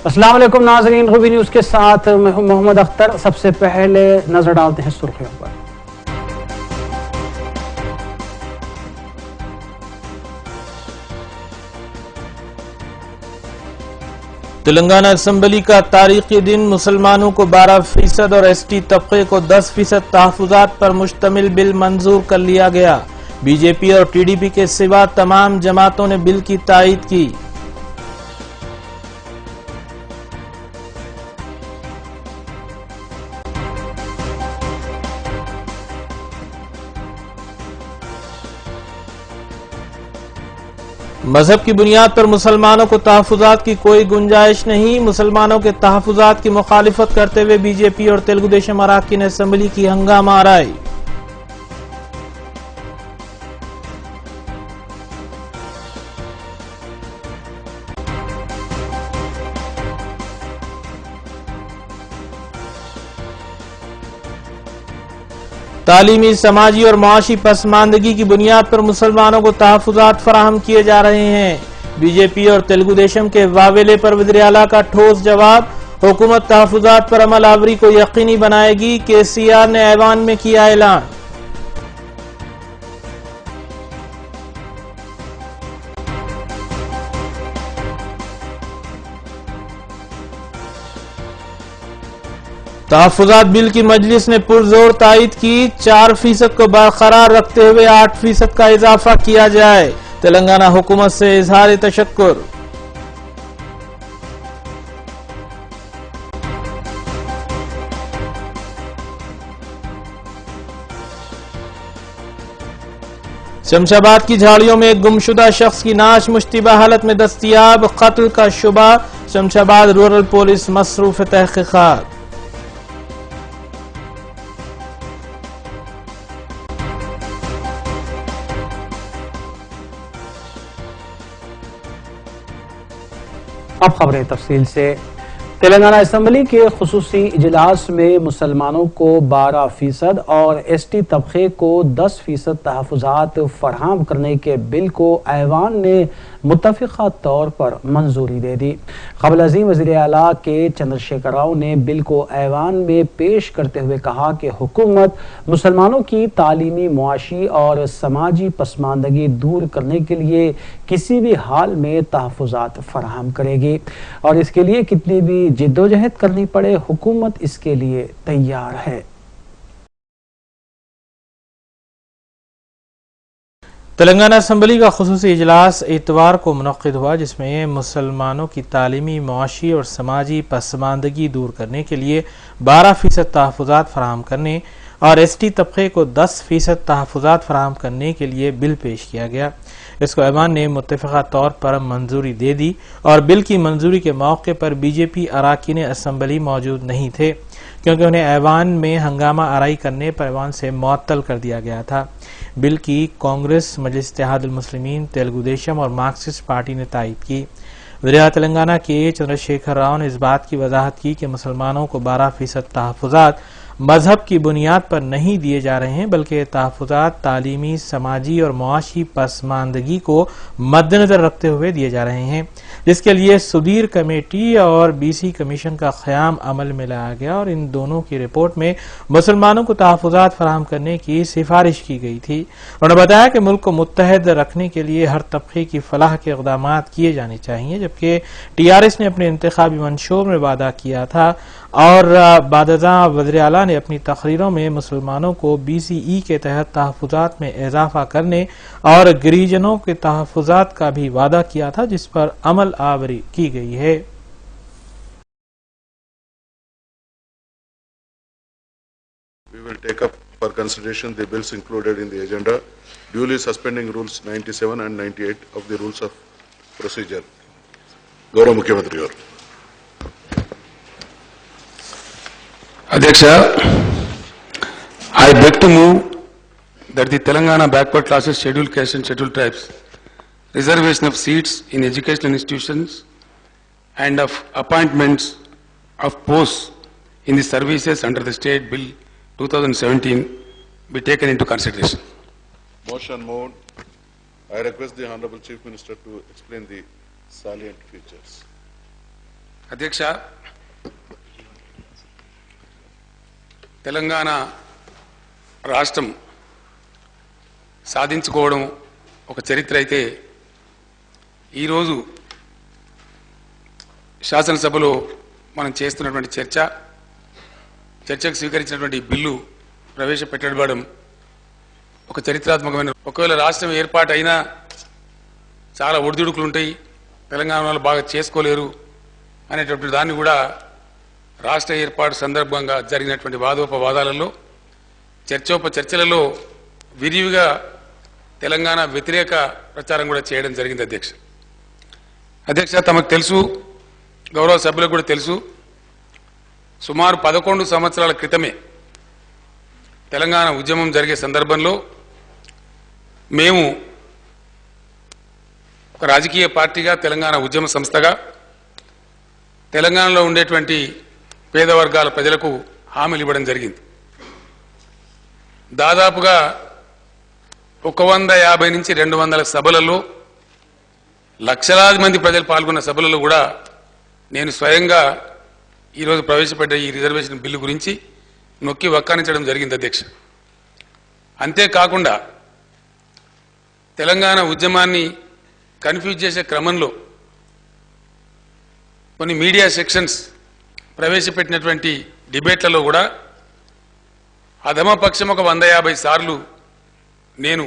अस्सलाम वालेकुम नाज़रीन, रूबी न्यूज़ के साथ मैं हूं मोहम्मद अख्तर। सबसे पहले नजर डालते हैं सुर्खियों पर। तेलंगाना असेंबली का तारीखी दिन, मुसलमानों को 12% और एसटी तबके को 10% तहफुजात पर मुश्तमिल बिल मंजूर कर लिया गया। बीजेपी और टीडीपी के सिवा तमाम जमातों ने बिल की तायीद की। मजहब की बुनियाद पर मुसलमानों को तहफुजात की कोई गुंजाइश नहीं। मुसलमानों के तहफुजात की मुखालिफत करते हुए बीजेपी और तेलुगु देशम अराकीन असेंबली की हंगामा आराई। तालीमी, समाजी और मुआशी पसमानदगी की बुनियाद पर मुसलमानों को तहफुजात फराहम किए जा रहे हैं। बीजेपी और तेलुगु देशम के वावेले पर वज़ीर आला का ठोस जवाब। हुकूमत तहफुजात पर अमल आवरी को यकीनी बनाएगी। केसीआर ने ऐवान में किया ऐलान। तहफुजात बिल की मजलिस ने पुरजोर तायीद की। 4% को बरकरार रखते हुए 8% का इजाफा किया जाए। तेलंगाना हुकूमत से इजहार तशक्कुर। शमशाबाद की झाड़ियों में एक गुमशुदा शख्स की नाश मुश्तिबा हालत में दस्तयाब। कत्ल का शुबा। शमशाबाद रूरल पुलिस मसरूफ तहकीकात। अब खबरें तफसील से। तेलंगाना असेंबली के खुसूसी इजलास में मुसलमानों को 12% और एसटी तबके को 10% तहफुजात फराहम करने के बिल को ऐवान ने मुत्तफ़िक़ा तौर पर मंजूरी दे दी। क़ब्ल अज़ीम वज़ीर आला के चंद्रशेखर राव ने बिल को ऐवान में पेश करते हुए कहा कि हुकूमत मुसलमानों की तालीमी, मुआशी और समाजी पसमानदगी दूर करने के लिए किसी भी हाल में तहफुजात फराहम करेगी और इसके लिए कितनी भी जिद्दोजहद करनी पड़े, हुकूमत इसके लिए तैयार है। तेलंगाना असेंबली का खुसूसी इजलास इतवार को मुनक्किद हुआ, जिसमें मुसलमानों की तालीमी, मुआशी और समाजी पसमानदगी दूर करने के लिए 12% तहफुजात फराहम करने और एसटी तबके को 10% तहफुजात फराहम करने के लिए बिल पेश किया गया। इसको ऐवान ने मुत्तफ़िक़ा तौर पर मंजूरी दे दी और बिल की मंजूरी के मौके पर बीजेपी अराकीन असेंबली मौजूद नहीं थे, क्योंकि उन्हें ऐवान में हंगामा आराई करने पर ऐवान से मुअत्तल कर दिया गया था। बिल की कांग्रेस, मजलिस इत्तेहादुल मुस्लिमीन, तेलुगु देशम और मार्क्सिस्ट पार्टी ने तायीद की। वज़ीर तेलंगाना के चंद्रशेखर राव ने इस बात की वजाहत की कि मुसलमानों को 12% तहफुजात मजहब की बुनियाद पर नहीं दिए जा रहे हैं, बल्कि तहफुजात तालीमी, समाजी और मुआशी पसमानदगी को मद्देनजर रखते हुए दिए जा रहे हैं, जिसके लिए सुदीर कमेटी और बीसी कमीशन का क़याम अमल में लाया गया और इन दोनों की रिपोर्ट में मुसलमानों को तहफुजात फराहम करने की सिफारिश की गई थी। उन्होंने बताया कि मुल्क को मुत्तहद रखने के लिए हर तबके की फलाह के इक़दाम किए जाने चाहिए, जबकि टीआरएस ने अपने इंतखाबी मंशूर में वादा किया था और बादज़ां वज़ीर आला ने अपनी तकरीरों में मुसलमानों को बीसीई के तहत तहफुजात में इजाफा करने और गिरिजनों के तहफुजात का भी वादा किया था, जिस पर अमल आवरी की गई है। We will take up for consideration the bills included in the agenda, duly suspending rules 97 and 98 of the rules of procedure. गौरव मुख्यमंत्री और Adhyaksha, I beg to move that the Telangana backward classes, scheduled castes and scheduled tribes reservation of seats in educational institutions and of appointments of posts in the services under the State Bill 2017 be taken into consideration. Motion moved. I request the Honorable Chief Minister to explain the salient features. అధ్యక్ష, తెలంగాణ రాష్ట్రం సాధించుకోవడం ఒక చరిత్ర అయితే ఈరోజు శాసనసభలో మనం చేస్తున్నటువంటి చర్చకు స్వీకరించినటువంటి బిల్లు ప్రవేశపెట్టబడడం ఒక చరిత్రాత్మకమైన. ఒకవేళ రాష్ట్రం ఏర్పాటు అయినా చాలా ఒడిదుడుకులు ఉంటాయి, తెలంగాణ వాళ్ళు బాగా చేసుకోలేరు అనేటువంటి దాన్ని కూడా రాష్ట్ర ఏర్పాటు సందర్భంగా జరిగినటువంటి వాదోపవాదాలలో చర్చలలో విరివిగా తెలంగాణ వ్యతిరేక ప్రచారం కూడా చేయడం జరిగింది. అధ్యక్ష, తమకు తెలుసు, గౌరవ సభ్యులకు కూడా తెలుసు, సుమారు 11 సంవత్సరాల క్రితమే తెలంగాణ ఉద్యమం జరిగే సందర్భంలో మేము ఒక రాజకీయ పార్టీగా, తెలంగాణ ఉద్యమ సంస్థగా తెలంగాణలో ఉండేటువంటి పేద వర్గాల ప్రజలకు హామీలు ఇవ్వడం జరిగింది. దాదాపుగా 150 నుంచి 200 సభలలో లక్షలాది మంది ప్రజలు పాల్గొన్న సభలలో కూడా నేను స్వయంగా ఈరోజు ప్రవేశపెట్ట ఈ రిజర్వేషన్ బిల్లు గురించి నొక్కి వక్కానించడం జరిగింది అధ్యక్ష. అంతేకాకుండా తెలంగాణ ఉద్యమాన్ని కన్ఫ్యూజ్ చేసే క్రమంలో కొన్ని మీడియా సెక్షన్స్ ప్రవేశపెట్టినటువంటి డిబేట్లలో కూడా అధమపక్షం ఒక 150 సార్లు నేను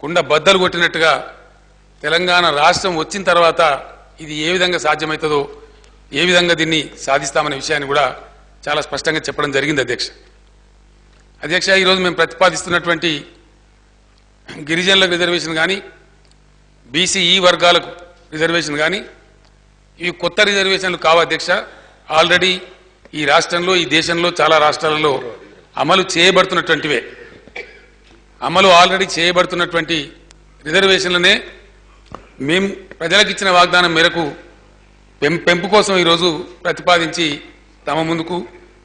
కుండ బద్దలు కొట్టినట్టుగా తెలంగాణ రాష్ట్రం వచ్చిన తర్వాత ఇది ఏ విధంగా సాధ్యమవుతుందో, ఏ విధంగా దీన్ని సాధిస్తామనే విషయాన్ని కూడా చాలా స్పష్టంగా చెప్పడం జరిగింది అధ్యక్ష. ఈరోజు మేము ప్రతిపాదిస్తున్నటువంటి గిరిజనులకు రిజర్వేషన్ కానీ, బీసీఈ వర్గాలకు రిజర్వేషన్ కానీ ఇవి కొత్త రిజర్వేషన్లు కావు అధ్యక్ష. ఆల్రెడీ ఈ రాష్ట్రంలో, ఈ దేశంలో చాలా రాష్ట్రాలలో అమలు చేయబడుతున్నటువంటివే. ఆల్రెడీ చేయబడుతున్నటువంటి రిజర్వేషన్లనే మేము ప్రజలకు ఇచ్చిన వాగ్దానం మేరకు పెంపు కోసం ఈరోజు ప్రతిపాదించి తమ ముందుకు,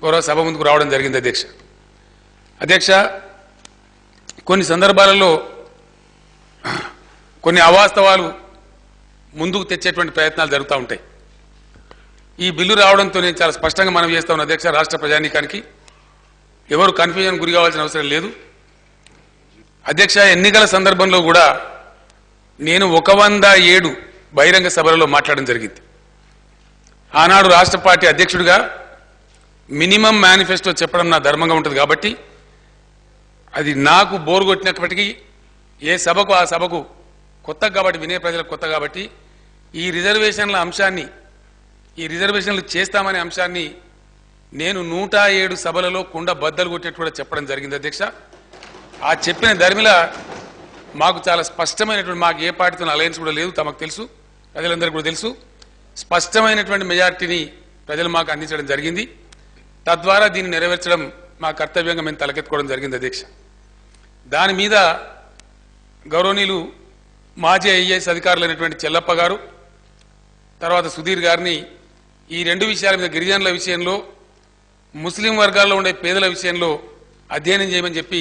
గౌరవ సభ ముందుకు రావడం జరిగింది అధ్యక్ష. కొన్ని సందర్భాలలో కొన్ని అవాస్తవాలు ముందుకు తెచ్చేటువంటి ప్రయత్నాలు జరుగుతూ ఉంటాయి. ఈ బిల్లు రావడంతో నేను చాలా స్పష్టంగా మనం చేస్తా ఉన్నాను అధ్యక్ష, రాష్ట్ర ప్రజానీకానికి ఎవరు కన్ఫ్యూజన్ గురి కావాల్సిన అవసరం లేదు అధ్యక్ష. ఎన్నికల సందర్భంలో కూడా నేను 107 బహిరంగ సభలలో మాట్లాడడం జరిగింది. ఆనాడు రాష్ట్ర పార్టీ అధ్యక్షుడిగా మినిమం మేనిఫెస్టో చెప్పడం నా ధర్మంగా ఉంటుంది కాబట్టి అది నాకు బోరు కొట్టినప్పటికీ ఏ సభకు ఆ సభకు కొత్త కాబట్టి, వినే ప్రజలకు కొత్త కాబట్టి ఈ రిజర్వేషన్ల అంశాన్ని, ఈ రిజర్వేషన్లు చేస్తామనే అంశాన్ని నేను 107 సభలలో కుండ బద్దలు కొట్టినట్టు కూడా చెప్పడం జరిగింది అధ్యక్ష. ఆ చెప్పిన ధర్మిల మాకు చాలా స్పష్టమైనటువంటి, మాకు ఏ పార్టీతో అలయన్స్ కూడా లేదు, తమకు తెలుసు, ప్రజలందరికీ కూడా తెలుసు, స్పష్టమైనటువంటి మెజార్టీని ప్రజలు మాకు అందించడం జరిగింది. తద్వారా దీన్ని నెరవేర్చడం మా కర్తవ్యంగా మేము తలకెత్తుకోవడం జరిగింది అధ్యక్ష. దాని మీద గౌరవనీయులు మాజీ ఐఏఎస్ అధికారులైనటువంటి చెల్లప్ప గారు, తర్వాత సుధీర్ గారిని ఈ 2 విషయాల మీద, గిరిజనుల విషయంలో, ముస్లిం వర్గాల్లో ఉండే పేదల విషయంలో అధ్యయనం చేయమని చెప్పి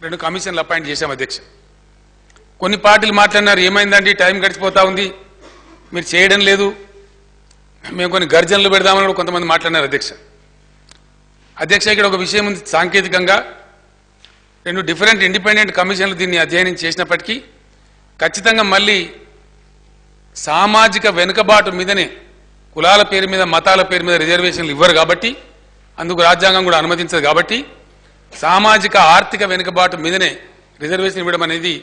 2 కమిషన్లు అపాయింట్ చేశాం అధ్యక్ష. కొన్ని పార్టీలు మాట్లాడినారు, ఏమైందండి టైం గడిచిపోతా ఉంది, మీరు చేయడం లేదు, మేము కొన్ని గర్జనలు పెడదామని కూడా కొంతమంది మాట్లాడినారు అధ్యక్ష. ఇక్కడ ఒక విషయం ఉంది, సాంకేతికంగా 2 డిఫరెంట్ ఇండిపెండెంట్ కమిషన్లు దీన్ని అధ్యయనం చేసినప్పటికీ ఖచ్చితంగా మళ్ళీ సామాజిక వెనుకబాటు మీదనే, కులాల పేరు మీద, మతాల పేరు మీద రిజర్వేషన్లు ఇవ్వరు కాబట్టి, అందుకు రాజ్యాంగం కూడా అనుమతించదు కాబట్టి సామాజిక ఆర్థిక వెనుకబాటు మీదనే రిజర్వేషన్ ఇవ్వడం అనేది.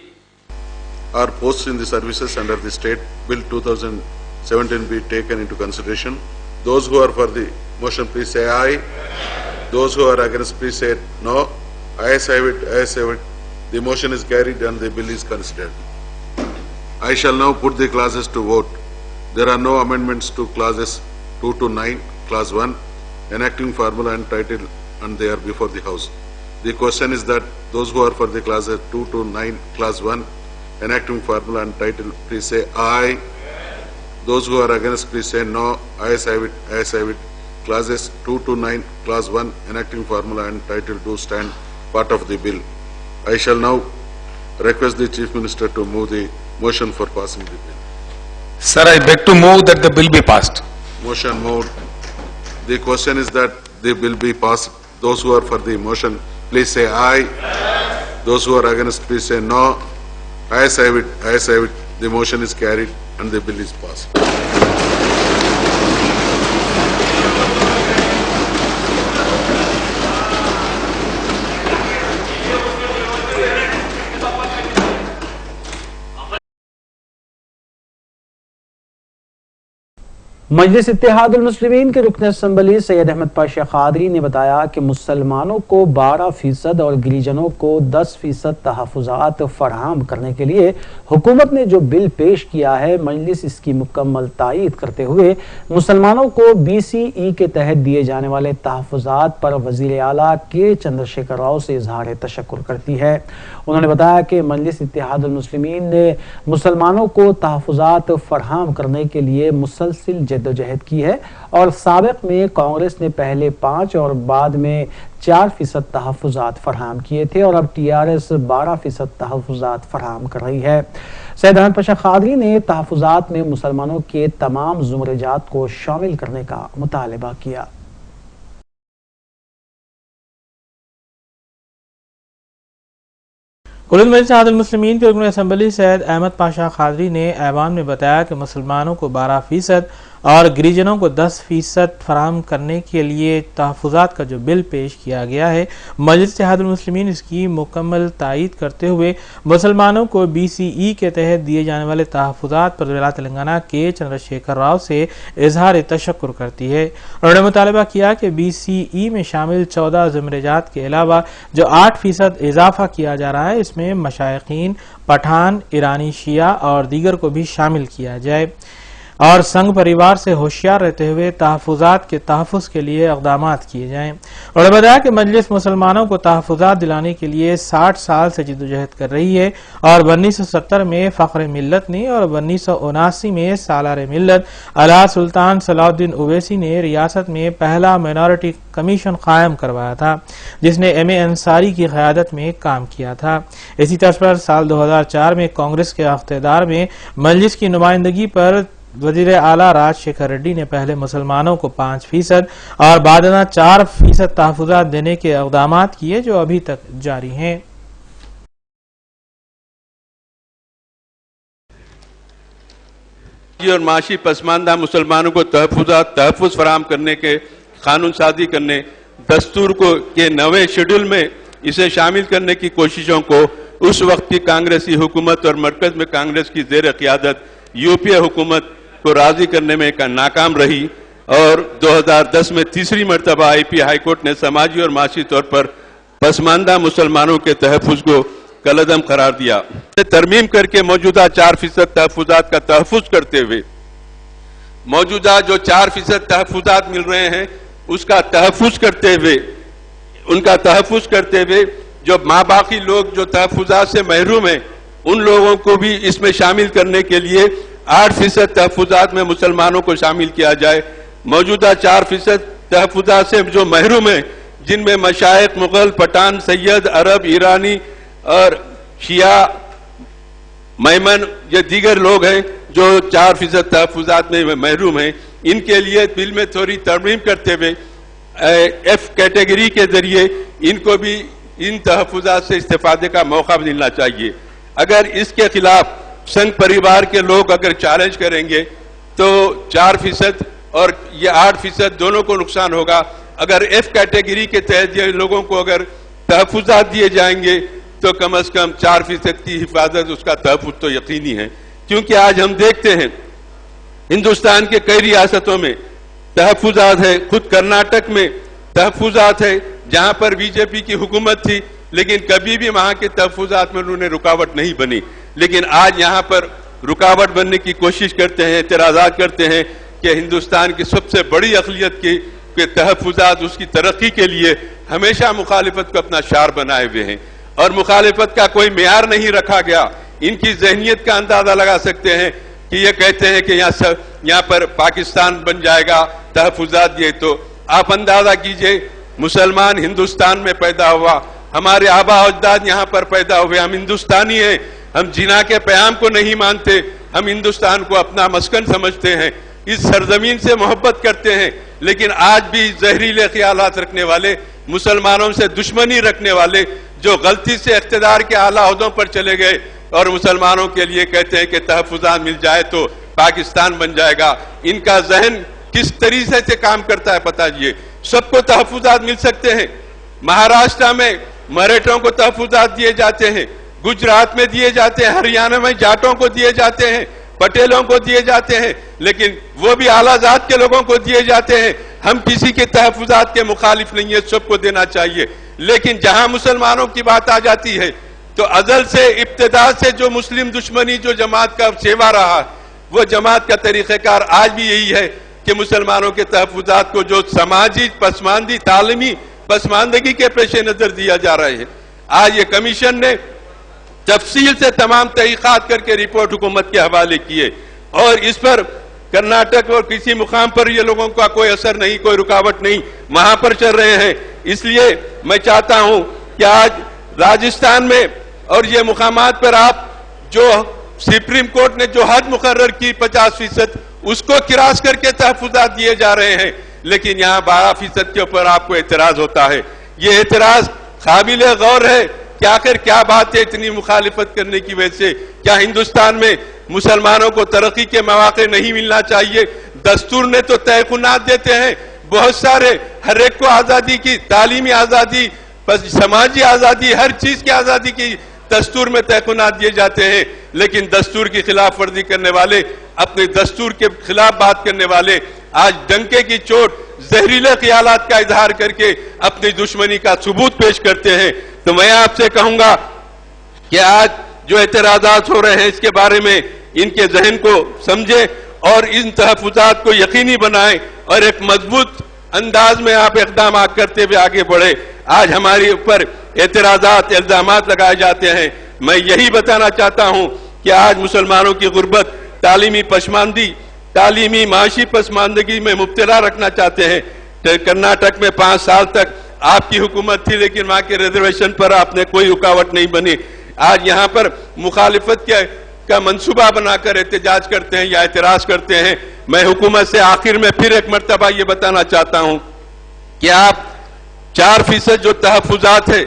Our posts in the services under the State Bill 2017 be taken into consideration. Those who are for the motion, please say aye. Those who are against, please say no. Ayes have it, ayes have it. The motion is carried and the bill is considered. I shall now put the clauses to vote. There are no amendments to clauses 2 to 9, clause 1, enacting formula and title, and they are before the House. The question is that those who are for the clauses 2 to 9, clause 1, enacting formula and title, please say aye. Those who are against, please say no. Ayes have it, ayes have it. Clauses 2 to 9, clause 1, enacting formula and title do stand part of the bill. I shall now request the Chief Minister to move the motion for passing the bill. Sir, I beg to move that the bill be passed. motion moved. The question is that the bill be passed. Those who are for the motion, please say aye. Those who are against, please say no. Ayes have it. Ayes have it. The motion is carried and the bill is passed. मजलिस इत्तेहादुल मुस्लिमीन के रुकन assembly Syed Ahmad Pasha Qadri ने बताया कि मुसलमानों को 12% और गिरिजनों को 10% तहफ़्फ़ुज़ात फराहम करने के लिए हुकूमत ने जो बिल पेश किया है, मजलिस इसकी मुकम्मल तायीद करते हुए मुसलमानों को BCE के तहत दिए जाने वाले तहफ़्फ़ुज़ात पर वज़ीर आला के चंद्रशेखर राव से इज़हार तशक्कुर करती है। उन्होंने बताया कि मजलिस इत्तेहादुल मुस्लिमीन ने मुसलमानों को तहफ़्फ़ुज़ात फराहम करने के लिए मुसलसिल जद्दोजहद की है और साबिक़ में कांग्रेस ने पहले 5 और बाद में 4% तहफ़्फ़ुज़ात फराहम किए थे और अब TRS 12% तहफ़्फ़ुज़ात फराहम कर रही है। सैयद अहमद पाशा कादरी ने तहफ़्फ़ुज़ात में मुसलमानों के तमाम ज़ुमरेजात को शामिल करने का मुतालबा किया। कुल्लुल मजलिस इत्तेहादुल मुस्लिमीन के रुकन असम्बली सैयद अहमद पाशा कादरी ने ऐवान में बताया कि मुसलमानों को 12% और गिरिजनों को 10% फराहम करने के लिए तहफ़्फ़ुज़ात का जो बिल पेश किया गया है, मजलिस इत्तेहादुल मुस्लिमीन इसकी मुकम्मल तायीद करते हुए मुसलमानों को BCE के तहत दिए जाने वाले तहफ़्फ़ुज़ात पर वज़ीर तेलंगाना के चंद्रशेखर राव से इज़हार तशक्कुर करती है। उन्होंने मुतालबा किया कि BCE में शामिल 14 ज़ुमरेजात के अलावा जो 8% इजाफा किया जा रहा है, इसमें मशाइखीन, पठान, ईरानी शिया और दीगर को भी शामिल किया जाए और संघ परिवार से होशियार रहते हुए तहफ़्फ़ुज़ात के तहफ़्फ़ुज़ के लिए इक़दामात किए जाएं। उन्होंने बताया कि मजलिस मुसलमानों को तहफ़्फ़ुज़ात दिलाने के लिए 60 साल से जिद्दोजहद कर रही है और 1970 में फ़ख्र मिल्लत ने और 1979 में सालार मिल्लत अला सुल्तान सलाउद्दीन ओवैसी ने रियासत में पहला माइनॉरिटी कमीशन कायम करवाया था, जिसने M.A. अंसारी की क़यादत में काम किया था। इसी तर्ज पर साल 2004 में कांग्रेस के इख्तियार में मजलिस की नुमाइंदगी पर वजीर आला राजशेखर रेड्डी ने पहले मुसलमानों को 5% और बादना 4% तहफ़्फ़ुज़ात देने के इक़दामात किए, जो अभी तक जारी हैं। और माशी पसमानदा मुसलमानों को तहफ़्फ़ुज़ फराहम करने के कानून साजी करने, दस्तूर के नवे शेड्यूल में इसे शामिल करने की कोशिशों को उस वक्त की कांग्रेसी हुकूमत और मरकज में कांग्रेस की ज़ेर क़ियादत यूपीए हुकूमत को राजी करने में नाकाम रही और 2010 में तीसरी मरतबा IP हाई कोर्ट ने समाजी और माशी तौर पर पसमानदा मुसलमानों के तहफ़्फ़ुज़ को कलअदम करार दिया। तरमीम करके मौजूदा 4% तहफ़्फ़ुज़ात का तहफ़्फ़ुज़ करते हुए मौजूदा जो 4% तहफ़्फ़ुज़ात मिल रहे हैं उसका तहफ़्फ़ुज़ करते हुए उनका तहफ़्फ़ुज़ करते हुए जो माँ बाकी लोग जो तहफ़्फ़ुज़ात से महरूम हैं उन लोगों को भी इसमें शामिल करने के लिए 8% तहफ़्फ़ुज़ात में मुसलमानों को शामिल किया जाए। मौजूदा 4% तहफ़्फ़ुज़ात से जो महरूम हैं, जिनमें मशाइख, मुग़ल, पठान, सैयद, अरब, ईरानी और शिया, मैमन ये दीगर लोग हैं जो 4% तहफ़्फ़ुज़ात में महरूम हैं, इनके लिए बिल में थोड़ी तरमीम करते हुए F कैटेगरी के जरिए इनको भी इन तहफ़्फ़ुज़ात से इस्तेफ़ादे का मौका मिलना चाहिए। अगर इसके खिलाफ संघ परिवार के लोग अगर चैलेंज करेंगे तो 4% और ये 8% दोनों को नुकसान होगा। अगर F कैटेगरी के तहत ये लोगों को अगर तहफ़्फ़ुज़ात दिए जाएंगे तो कम से कम 4% की हिफाजत, उसका तहफ़्फ़ुज़ तो यकीनी है, क्योंकि आज हम देखते हैं हिंदुस्तान के कई रियासतों में तहफ़्फ़ुज़ात है, खुद कर्नाटक में तहफ़्फ़ुज़ात है जहां पर बीजेपी की हुकूमत थी, लेकिन कभी भी वहां के तहफ़्फ़ुज़ात में उन्होंने रुकावट नहीं बनी। लेकिन आज यहां पर रुकावट बनने की कोशिश करते हैं, एतराज़ात करते हैं कि हिंदुस्तान की सबसे बड़ी अक़लियत के तहफ़्फ़ुज़ात उसकी तरक्की के लिए हमेशा मुखालिफत को अपना शार बनाए हुए हैं और मुखालिफत का कोई मेयार नहीं रखा गया। इनकी ज़हनियत का अंदाज़ा लगा सकते हैं कि ये कहते हैं कि यहाँ पर पाकिस्तान बन जाएगा तहफ़्फ़ुज़ात दिए, तो आप अंदाज़ा कीजिए मुसलमान हिंदुस्तान में पैदा हुआ, हमारे आबा अजदाद यहाँ पर पैदा हुए, हम हिंदुस्तानी हैं, हम जिना के प्याम को नहीं मानते, हम हिंदुस्तान को अपना मस्कन समझते हैं। इस सरजमीन से मोहब्बत करते हैं, लेकिन आज भी जहरीले ख्यालात रखने वाले, मुसलमानों से दुश्मनी रखने वाले, जो गलती से इख्तिदार के आला ओहदों पर चले गए और मुसलमानों के लिए कहते हैं कि तहफ़्फ़ुज़ात मिल जाए तो पाकिस्तान बन जाएगा, इनका जहन किस तरीके से काम करता है पता ये। सबको तहफ़्फ़ुज़ात मिल सकते हैं। महाराष्ट्र में मराठों को तहफ़्फ़ुज़ात दिए जाते हैं, गुजरात में दिए जाते हैं, हरियाणा में जाटों को दिए जाते हैं, पटेलों को दिए जाते हैं, लेकिन वो भी आला जात के लोगों को दिए जाते हैं। हम किसी के तहफ़्फ़ुज़ात के मुखालिफ नहीं है, सबको देना चाहिए। लेकिन जहां मुसलमानों की बात आ जाती है तो अज़ल से इब्तिदा से जो मुस्लिम दुश्मनी जो जमात का सेवा रहा, वो जमात का तरीक़ेकार आज भी यही है कि मुसलमानों के तहफ़्फ़ुज़ात को जो समाजी पसमानदी, तालीमी पसमानदगी के पेश नज़र दिया जा रहा है। आज ये कमीशन ने तफसील से तमाम तहक़ीक़ात करके रिपोर्ट हुकूमत के हवाले किए और इस पर कर्नाटक और किसी मुकाम पर ये लोगों का कोई असर नहीं, कोई रुकावट नहीं, वहां पर चल रहे हैं। इसलिए मैं चाहता हूं कि आज राजस्थान में और ये मुकामात पर आप जो सुप्रीम कोर्ट ने जो हद मुकर्रर की 50%, उसको किरास करके तहफ़्फ़ुज़ात दिए जा रहे हैं, लेकिन यहाँ 12% के ऊपर आपको एतराज होता है। ये एतराज काबिल गौर है कि आखिर क्या बात है इतनी मुखालिफत करने की वजह से। क्या हिंदुस्तान में मुसलमानों को तरक्की के मौके नहीं मिलना चाहिए? दस्तूर ने तो तयकुनात देते हैं बहुत सारे, हर एक को आजादी की, तालीमी आजादी, समाजी आजादी, हर चीज की आजादी की दस्तूर में तयकुनात दिए जाते हैं, लेकिन दस्तूर की खिलाफ वर्जी करने वाले, अपने दस्तूर के खिलाफ बात करने वाले आज डंके की चोट, जहरीले ख्यालात का इजहार करके अपनी दुश्मनी का सबूत पेश करते हैं। तो मैं आपसे कहूंगा कि आज जो एतराजात हो रहे हैं इसके बारे में इनके जहन को समझे और इन तहफ़्फ़ुज़ात को यकीनी बनाएं और एक मजबूत अंदाज में आप इक़दाम करते हुए आगे बढ़े। आज हमारे ऊपर एतराजात, इल्ज़ामात लगाए जाते हैं। मैं यही बताना चाहता हूं कि आज मुसलमानों की गुर्बत, तालीमी पसमानदी, तालीमी माशी पसमानदगी में मुब्तला रखना चाहते हैं। कर्नाटक में 5 साल तक आपकी हुकूमत थी, लेकिन वहां के रिजर्वेशन पर आपने कोई रुकावट नहीं बनी। आज यहाँ पर मुखालिफत का मंसूबा बनाकर एहतजाज करते हैं या एतराज करते हैं। मैं हुकूमत से आखिर में फिर एक मरतबा ये बताना चाहता हूं कि आप 4% जो तहफ़्फ़ुज़ात है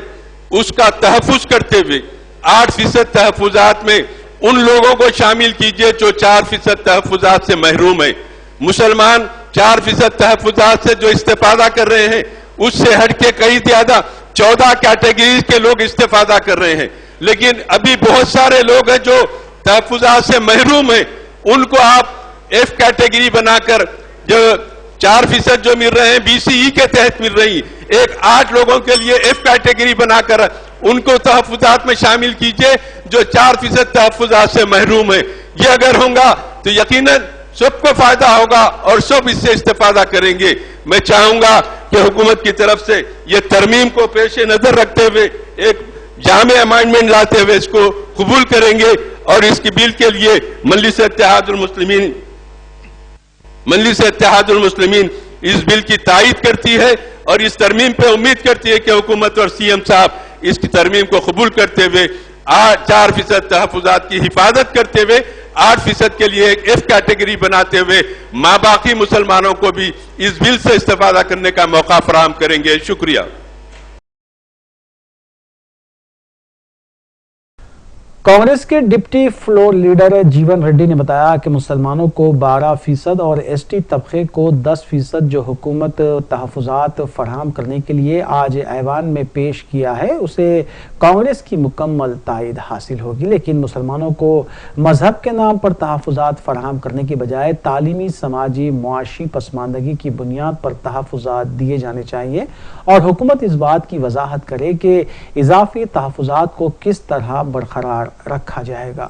उसका तहफ़्फ़ुज़ करते हुए 8% तहफ़्फ़ुज़ात में उन लोगों को शामिल कीजिए जो 4% तहफ़्फ़ुज़ात से महरूम है। मुसलमान 4% तहफ़्फ़ुज़ात से जो इस्तेफादा कर रहे हैं उससे हटके कई ज्यादा 14 कैटेगरीज के लोग इस्तेफादा कर रहे हैं, लेकिन अभी बहुत सारे लोग हैं जो तहफ़्फ़ुज़ात से महरूम हैं, उनको आप F कैटेगरी बनाकर जो 4% जो मिल रहे हैं BCE के तहत मिल रही, एक 8 लोगों के लिए F कैटेगरी बनाकर उनको तहफ़्फ़ुज़ात में शामिल कीजिए जो 4% तहफ़्फ़ुज़ात से महरूम है। ये अगर होगा तो यकीनन सबको फायदा होगा और सब इससे इस्तेफादा करेंगे। मैं चाहूंगा कि हुकूमत की तरफ से ये तरमीम को पेश नजर रखते हुए एक जामे अमेंडमेंट लाते हुए इसको कबूल करेंगे और इसकी बिल के लिए मजलिस इत्तेहादुल मुस्लिमीन इस बिल की तायीद करती है और इस तरमीम पे उम्मीद करती है कि हुकूमत और CM साहब इसकी तरमीम को कबूल करते हुए 4% तहफ़्फ़ुज़ात की हिफाजत करते हुए 8% के लिए एक F कैटेगरी बनाते हुए बाकी मुसलमानों को भी इस बिल से इस्तेफादा करने का मौका फराहम करेंगे। शुक्रिया। कांग्रेस के डिप्टी फ्लोर लीडर जीवन रेड्डी ने बताया कि मुसलमानों को 12% और ST तबके को 10% जो हुकूमत तहफ़्फ़ुज़ात फराहम करने के लिए आज ऐवान में पेश किया है उसे कांग्रेस की मुकम्मल तायद हासिल होगी, लेकिन मुसलमानों को मजहब के नाम पर तहफ़्फ़ुज़ात फराहम करने की बजाय तालीमी, समाजी, मुआशी पसमानदगी की बुनियाद पर तहफ़्फ़ुज़ात दिए जाने चाहिए और हुकूमत इस बात की वजाहत करे कि इजाफी तहफ़्फ़ुज़ात को किस तरह बरकरार रखा जाएगा।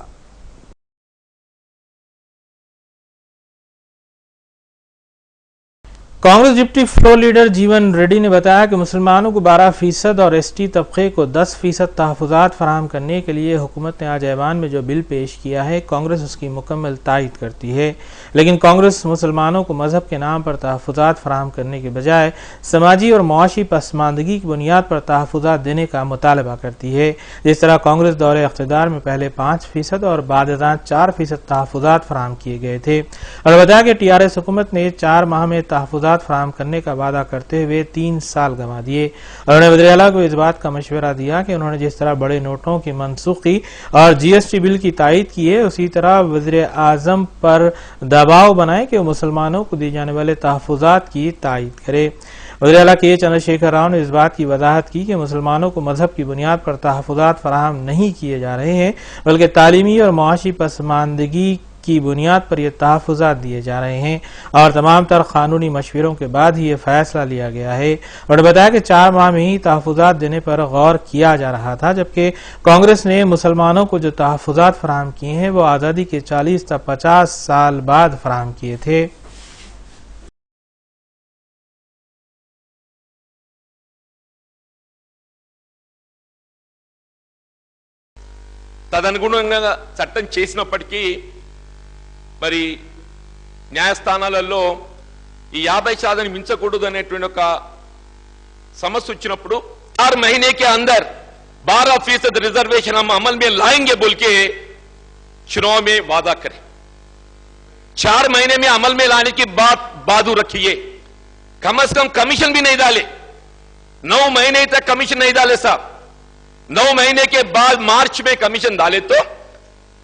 कांग्रेस डिप्टी फ्लोर लीडर जीवन रेड्डी ने बताया कि मुसलमानों को 12% और एसटी तबके को 10% तहफ़्फ़ुज़ात फराहम करने के लिए हुकूमत ने आज ऐवान में जो बिल पेश किया है, कांग्रेस उसकी मुकम्मल तायद करती है। लेकिन कांग्रेस मुसलमानों को मजहब के नाम पर तहफ़्फ़ुज़ात फराहम करने के बजाय समाजी और मुआशी पसमानदगी की बुनियाद पर तहफ़्फ़ुज़ात देने का मुतालबा करती है। जिस तरह कांग्रेस दौरे इक़्तिदार में पहले 5% और बाद 4% तहफ़्फ़ुज़ात फराहम किए गए थे और बताया कि TRS हुकूमत ने 4 माह में तहफ़्फ़ुज़ात फराहम करने का वादा करते हुए 3 साल गंवा दिए। उन्होंने वज़ीर आला को इस बात का मशवरा दिया कि उन्होंने जिस तरह बड़े नोटों की मनसूखी और GST बिल की तायद की है, उसी तरह वज़ीर आज़म पर दबाव बनाए कि वो मुसलमानों को दिए जाने वाले तहफ़्फ़ुज़ात की तायद करे। वज़ीर आला के चंद्रशेखर राव ने इस बात की वजाहत की कि मुसलमानों को मजहब की बुनियाद पर तहफ़्फ़ुज़ात फराहम नहीं किए जा रहे हैं, बल्कि तालीमी और मुआशी पसमानदगी की बुनियाद पर यह तहफ़्फ़ुज़ात दिए जा रहे हैं और तमाम तर कानूनी मशवरों के बाद ही ये फैसला लिया गया है। उन्होंने बताया कि 4 माह में ही तहफ़्फ़ुज़ात देने पर गौर किया जा रहा था, जबकि कांग्रेस ने मुसलमानों को जो तहफ़्फ़ुज़ात फराहम किए हैं वो आज़ादी के 40 से 50 साल बाद फराहम किए थे। తదనుగుణంగా చట్టం చేసినప్పటికీ మరి న్యాయస్థానాలలో ఈ 50% మించకూడదు అనేటువంటి ఒక సమస్య వచ్చినప్పుడు 4 महीने के अंदर 12% रिजर्वेशन हम अमल में लाएंगे बोल के चुनाव में वादा करें। 4 महीने में अमल में लाने की बात बाजू रखिए, कम से कम कमीशन भी नहीं डाले। 9 महीने तक कमीशन नहीं डाले साहब। 9 महीने के बाद मार्च में कमीशन डाले तो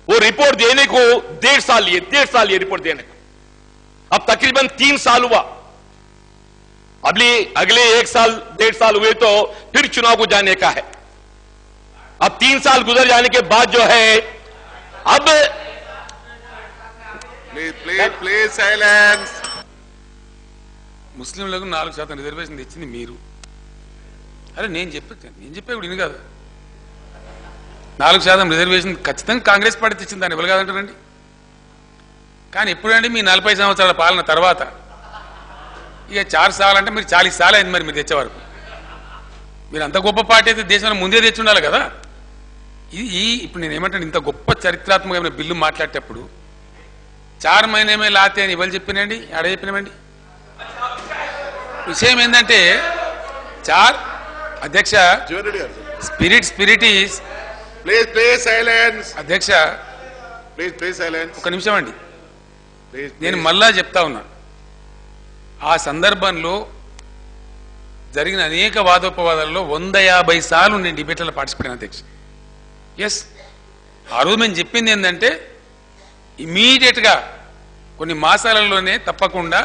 वो रिपोर्ट देने को 1.5 साल लिए रिपोर्ट देने को। अब तकरीबन 3 साल हुआ, अगले 1 साल 1.5 साल हुए तो फिर चुनाव को जाने का है। अब 3 साल गुजर जाने के बाद जो है अब Please silence. ముస్లింలకు 4% రిజర్వేషన్ తెచ్చింది మీరు. అరే నేను చెప్పేప్పుడు ఇన్ని కాదు. 4% రిజర్వేషన్ ఖచ్చితంగా కాంగ్రెస్ పార్టీ తెచ్చింది, దాన్ని ఎవరు కాదంటారండి. కానీ ఎప్పుడండి మీ 40 సంవత్సరాల పాలన తర్వాత ఇక 4 సార్లు అంటే మీరు 40 సార్లు అయింది మరి మీరు తెచ్చే వరకు. మీరు అంత గొప్ప పార్టీ అయితే దేశంలో ముందే తెచ్చి ఉండాలి కదా. ఇప్పుడు నేను ఏమంటాను, ఇంత గొప్ప చరిత్రాత్మకమైన బిల్లు మాట్లాడేటప్పుడు 4 महीने में लाते అని ఎవరు చెప్పినండి, ఆడ చెప్పినామండి. విషయం ఏంటంటే 4 అధ్యక్ష స్పిరిట్ ఈజ్ Please silence. అధ్యక్ష Please silence. ఒక నిమిషం అండి, Please. నేను మళ్ళా చెప్తా ఉన్నాను. ఆ సందర్భంలో జరిగిన అనేక వాదోపవాదాల్లో 150 సార్లు నేను డిబేట్లలో పార్టిసిపేట్ అయిన అధ్యక్ష. ఎస్, ఆ రోజు మేము చెప్పింది ఏంటంటే ఇమీడియట్ గా కొన్ని మాసాలలోనే తప్పకుండా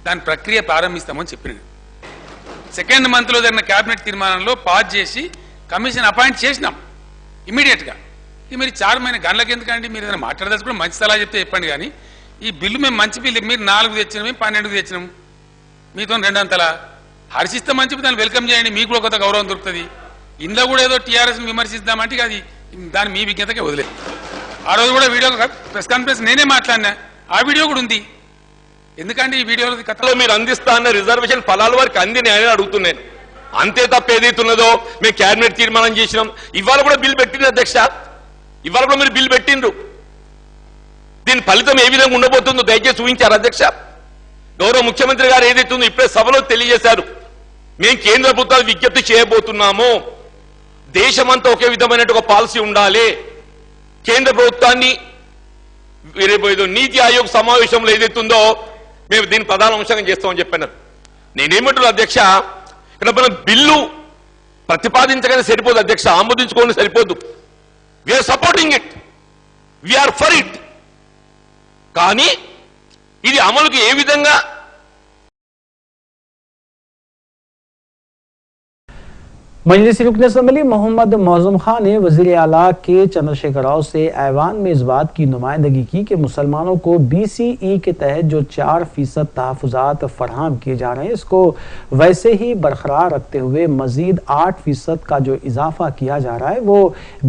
దాని ప్రక్రియ ప్రారంభిస్తామని చెప్పినాను. 2nd మంత్ లో జరిగిన కేబినెట్ తీర్మానంలో పాస్ చేసి కమిషన్ అపాయింట్ చేసినాం ఇమీడియట్ గా. మీరు 4 మహిళ గంటలకు ఎందుకండి, మీరు ఏదైనా మాట్లాడదలుచుకుని మంచి సలహా చెప్తే చెప్పండి. కానీ ఈ బిల్లు మేము మంచి బిల్లు, మీరు 4 తెచ్చినాం, మేము 12 తెచ్చినాం, మీతో 2 అంతలా హర్షిస్తే మంచి దాన్ని వెల్కమ్ చేయండి, మీకు కూడా కొత్త గౌరవం దొరుకుతుంది. ఇందులో కూడా ఏదో టీఆర్ఎస్ విమర్శిద్దామంటే అది దాని మీ విజ్ఞతకే వదిలేదు. ఆ రోజు కూడా వీడియో ప్రెస్ కాన్ఫరెన్స్ నేనే మాట్లాడినా, ఆ వీడియో కూడా ఉంది. ఎందుకంటే ఈ వీడియోలో కథలో మీరు అందిస్తా అన్న రిజర్వేషన్ ఫలాల వరకు అందిని అని అడుగుతున్నాను. అంతే తప్ప ఏదైతున్నదో మేము కేబినెట్ తీర్మానం చేసినాం. ఇవాళ కూడా బిల్ పెట్టిండ్రు అధ్యక్ష, ఇవాళ కూడా మీరు బిల్ పెట్టిండ్రు. దీని ఫలితం ఏ విధంగా ఉండబోతుందో దయచేసి ఊహించారు అధ్యక్ష. గౌరవ ముఖ్యమంత్రి గారు ఏదైతుందో ఇప్పుడే సభలో తెలియజేశారు. మేము కేంద్ర ప్రభుత్వాలు విజ్ఞప్తి చేయబోతున్నాము, దేశమంతా ఒకే విధమైన ఒక పాలసీ ఉండాలి. కేంద్ర ప్రభుత్వాన్ని నీతి ఆయోగ్ సమావేశంలో ఏదైతుందో మేము దీన్ని ప్రధాన అంశంగా చేస్తామని చెప్పన్నారు. నేనేమంటున్నా అధ్యక్ష, ఇక్కడ మనం బిల్లు ప్రతిపాదించగానే సరిపోదు అధ్యక్ష, ఆమోదించుకోని సరిపోదు. We are supporting it, we are for it. కానీ ఇది అమలుకి ఏ విధంగా मजलिसी रुकन असम्बली मोहम्मद मौजूम खान ने वज़ीर आला के चंद्रशेखर राव से ऐवान में इस बात की नुमाइंदगी की कि मुसलमानों को BCE के तहत जो 4% तहफ़्फ़ुज़ात फराहम किए जा रहे हैं इसको वैसे ही बरकरार रखते हुए मज़ीद 8% का जो इजाफा किया जा रहा है वो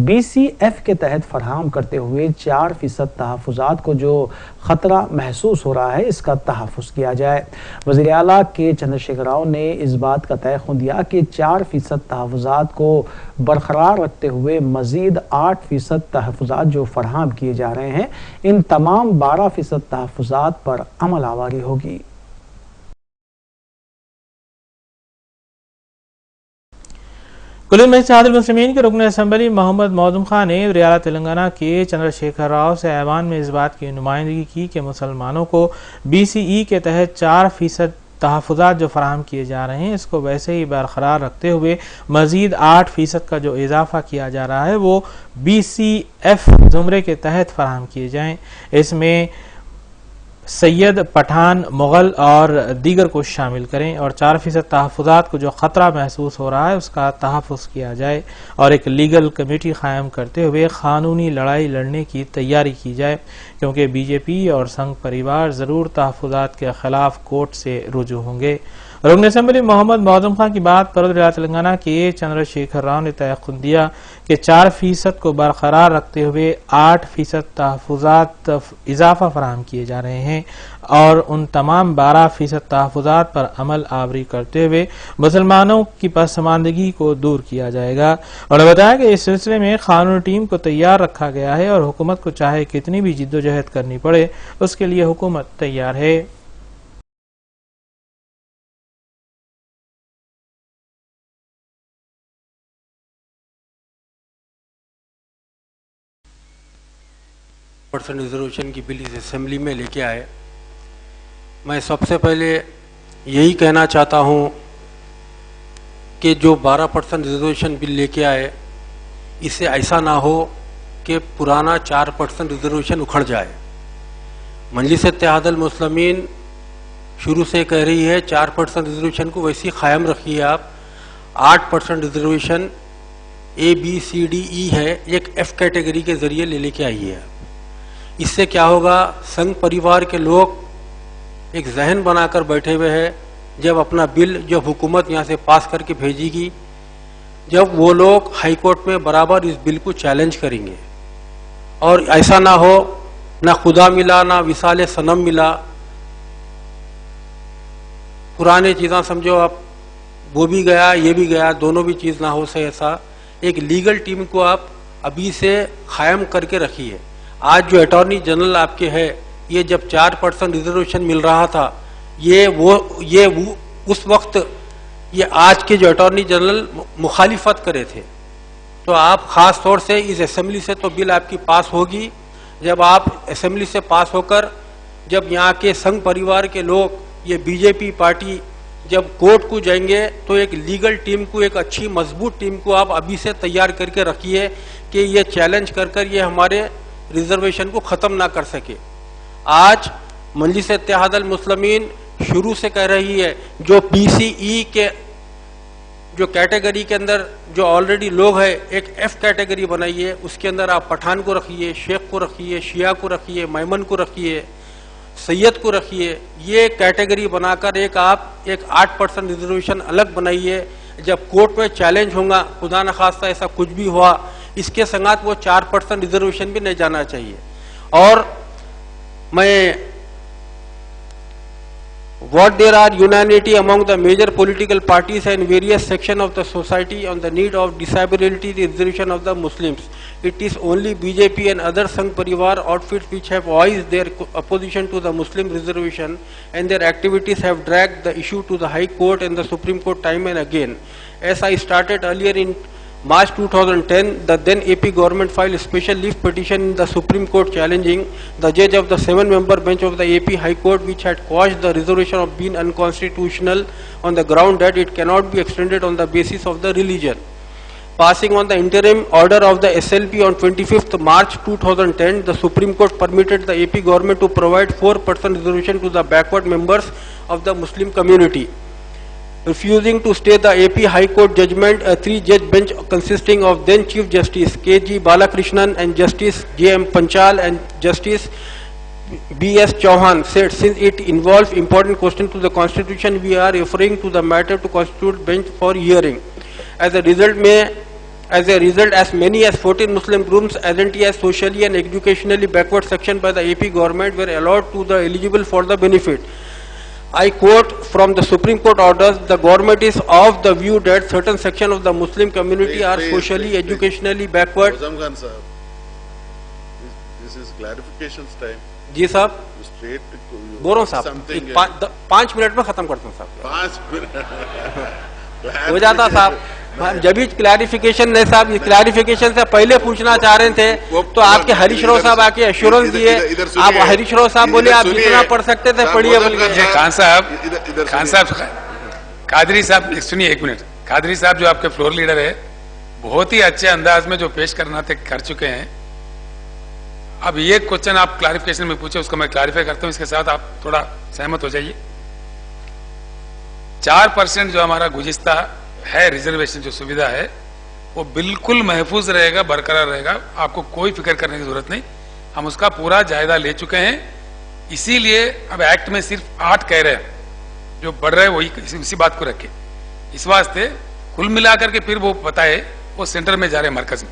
BCF के तहत फराहम करते हुए 4% तहफ़्फ़ुज़ात को जो ख़तरा महसूस हो रहा है इसका तहफ़्फ़ुज़ किया जाए। वज़ीर आला के चंद्रशेखर राव ने इस बात का तयक़ुन दिया कि 4% तहफ़्फ़ुज़ात को बरकरार रखते हुए मज़ीद 8% तहफ़्फ़ुज़ात जो फराहम किए जा रहे हैं इन तमाम 12% तहफ़्फ़ुज़ात पर अमल आवारी होगी। कुल इत्तेहादुल मुस्लिमीन के रुकन असम्बली मोहम्मद मौजूम खान ने रियासत तेलंगाना के चंद्रशेखर राव से ऐवान में इस बात की नुमाइंदगी की कि मुसलमानों को BCE के तहत 4% तहफ़्फ़ुज़ात जो फराहम किए जा रहे हैं इसको वैसे ही बरकरार रखते हुए मज़ीद 8% का जो इजाफा किया जा रहा है वो BCF ज़ुमरे के तहत फराहम किए जाएँ। इसमें सैयद, पठान, मुग़ल और दीगर को शामिल करें और 4% तहफ़्फ़ुज़ात को जो ख़तरा महसूस हो रहा है उसका तहफ़्फ़ुज़ किया जाए और एक लीगल कमेटी क़ायम करते हुए क़ानूनी लड़ाई लड़ने की तैयारी की जाए, क्योंकि BJP और संघ परिवार ज़रूर तहफ़्फ़ुज़ात के ख़िलाफ़ कोर्ट से रुजू होंगे। रुकन असम्बली मोहम्मद मौजूम खान की बात पर रियासत तेलंगाना के चंद्रशेखर राव ने तयक़ुन दिया कि 4% को बरकरार रखते हुए 8% तहफ़्फ़ुज़ात इजाफा फराहम किए जा रहे हैं और उन तमाम 12% तहफ़्फ़ुज़ात पर अमल आवरी करते हुए मुसलमानों की पसमानदगी को दूर किया जाएगा। उन्होंने बताया कि इस सिलसिले में कानूनी टीम को तैयार रखा गया है और हुकूमत को चाहे कितनी भी जिद्दोजहद करनी पड़े उसके लिए हुकूमत तैयार है। % रिजर्वेशन की बिल इस असेंबली में लेके आए। मैं सबसे पहले यही कहना चाहता हूं कि जो 12% रिजर्वेशन बिल लेके आए इससे ऐसा ना हो कि पुराना 4% रिजर्वेशन उखड़ जाए। मजलिस इत्तेहादुल मुस्लिमीन शुरू से कह रही है 4% रिजर्वेशन को वैसे ही कायम रखिए आप। 8% रिजर्वेशन ABCDE है, एक F कैटेगरी के जरिए लेके आई है। इससे क्या होगा, संघ परिवार के लोग एक जहन बनाकर बैठे हुए हैं, जब अपना बिल जब हुकूमत यहाँ से पास करके भेजेगी, जब वो लोग हाई कोर्ट में बराबर इस बिल को चैलेंज करेंगे और ऐसा ना हो ना खुदा मिला ना विसाले सनम मिला, पुराने चीज़ें समझो आप वो भी गया ये भी गया, दोनों भी चीज़ ना हो सके। ऐसा एक लीगल टीम को आप अभी से कायम करके रखिए। आज जो अटॉर्नी जनरल आपके है, ये जब 4% रिजर्वेशन मिल रहा था, ये उस वक्त ये आज के जो अटॉर्नी जनरल मुखालिफत करे थे। तो आप खास तौर से इस असेंबली से तो बिल आपकी पास होगी, जब आप असेंबली से पास होकर जब यहाँ के संघ परिवार के लोग ये BJP पार्टी जब कोर्ट को जाएंगे तो एक लीगल टीम को, एक अच्छी मजबूत टीम को आप अभी से तैयार करके रखिए कि ये चैलेंज कर ये हमारे रिजर्वेशन को ख़त्म ना कर सके। आज मजलिस इत्तेहादुल मुस्लिमीन शुरू से कह रही है जो BCE के जो कैटेगरी के अंदर जो ऑलरेडी लोग हैं, एक F कैटेगरी बनाइए, उसके अंदर आप पठान को रखिए, शेख को रखिए, शिया को रखिए, मैमन को रखिए, सैयद को रखिए। ये कैटेगरी बनाकर एक आप एक 8% रिजर्वेशन अलग बनाइए। जब कोर्ट में चैलेंज होगा, खुदा न खास्ता ऐसा कुछ भी हुआ, इसके संगात वो 4% रिजर्वेशन भी नहीं जाना चाहिए। और मैं what there are unanimity among the major political parties and various sections of the society on the need of disability reservation of the Muslims. It is only BJP and other Sangh Parivar outfits which have voiced their opposition to the Muslim reservation, and their activities have dragged the issue to the High Court and the Supreme Court time and again. As I started earlier in March 2010, the then AP government filed a special leave petition in the Supreme Court challenging the judge of the 7-member bench of the AP High Court, which had quashed the resolution of being unconstitutional on the ground that it cannot be extended on the basis of the religion. Passing on the interim order of the SLP on 25th March 2010, the Supreme Court permitted the AP government to provide 4% reservation to the backward members of the Muslim community. refusing to stay the AP High Court judgment, a 3-judge bench consisting of then Chief Justice K.G. Balakrishnan and Justice J.M. Panchal and Justice B.S. Chauhan said, since it involves important question to the Constitution, we are referring to the matter to Constitute bench for hearing. As a result, as many as 14 Muslim groups, as socially and educationally backward section by the AP government were allowed to the eligible for the benefit. I quote from the Supreme Court orders, the government is of the view that certain section of the Muslim community are socially, educationally backward. Azam Khan sahab, this is clarifications time. जी साहब, Straight बोल रहा हूँ साहब, 5 minute में खत्म करता हूँ साहब. 5 मिनट हो जाता साहब. जब भी क्लैरिफिकेशन नहीं साहब, क्लैरिफिकेशन से पहले पूछना चाह रहे थे तो आपके हरीश राव साहब आके एश्योरेंस दिए. आप हरीश राव साहब बोले आप जितना पढ़ सकते थे पढ़िए बोल के. खान साहब कादरी साहब सुनिए एक मिनट. कादरी साहब जो आपके फ्लोर लीडर है, बहुत ही अच्छे अंदाज में जो पेश करना थे कर चुके हैं. अब ये क्वेश्चन आप क्लैरिफिकेशन में पूछे, उसको मैं क्लैरिफाई करता हूं. इसके साथ आप थोड़ा सहमत हो जाइए. 4% जो हमारा गुज़िश्ता है रिजर्वेशन जो सुविधा है वो बिल्कुल महफूज रहेगा, बरकरार रहेगा. आपको कोई फिक्र करने की जरूरत नहीं. हम उसका पूरा जायजा ले चुके हैं. इसीलिए अब एक्ट में सिर्फ 8 कह रहे हैं, जो बढ़ रहे हैं वही इसी बात को रखे. इस वास्ते कुल मिलाकर के फिर वो बताए वो सेंटर में जा रहे हैं, मरकज में.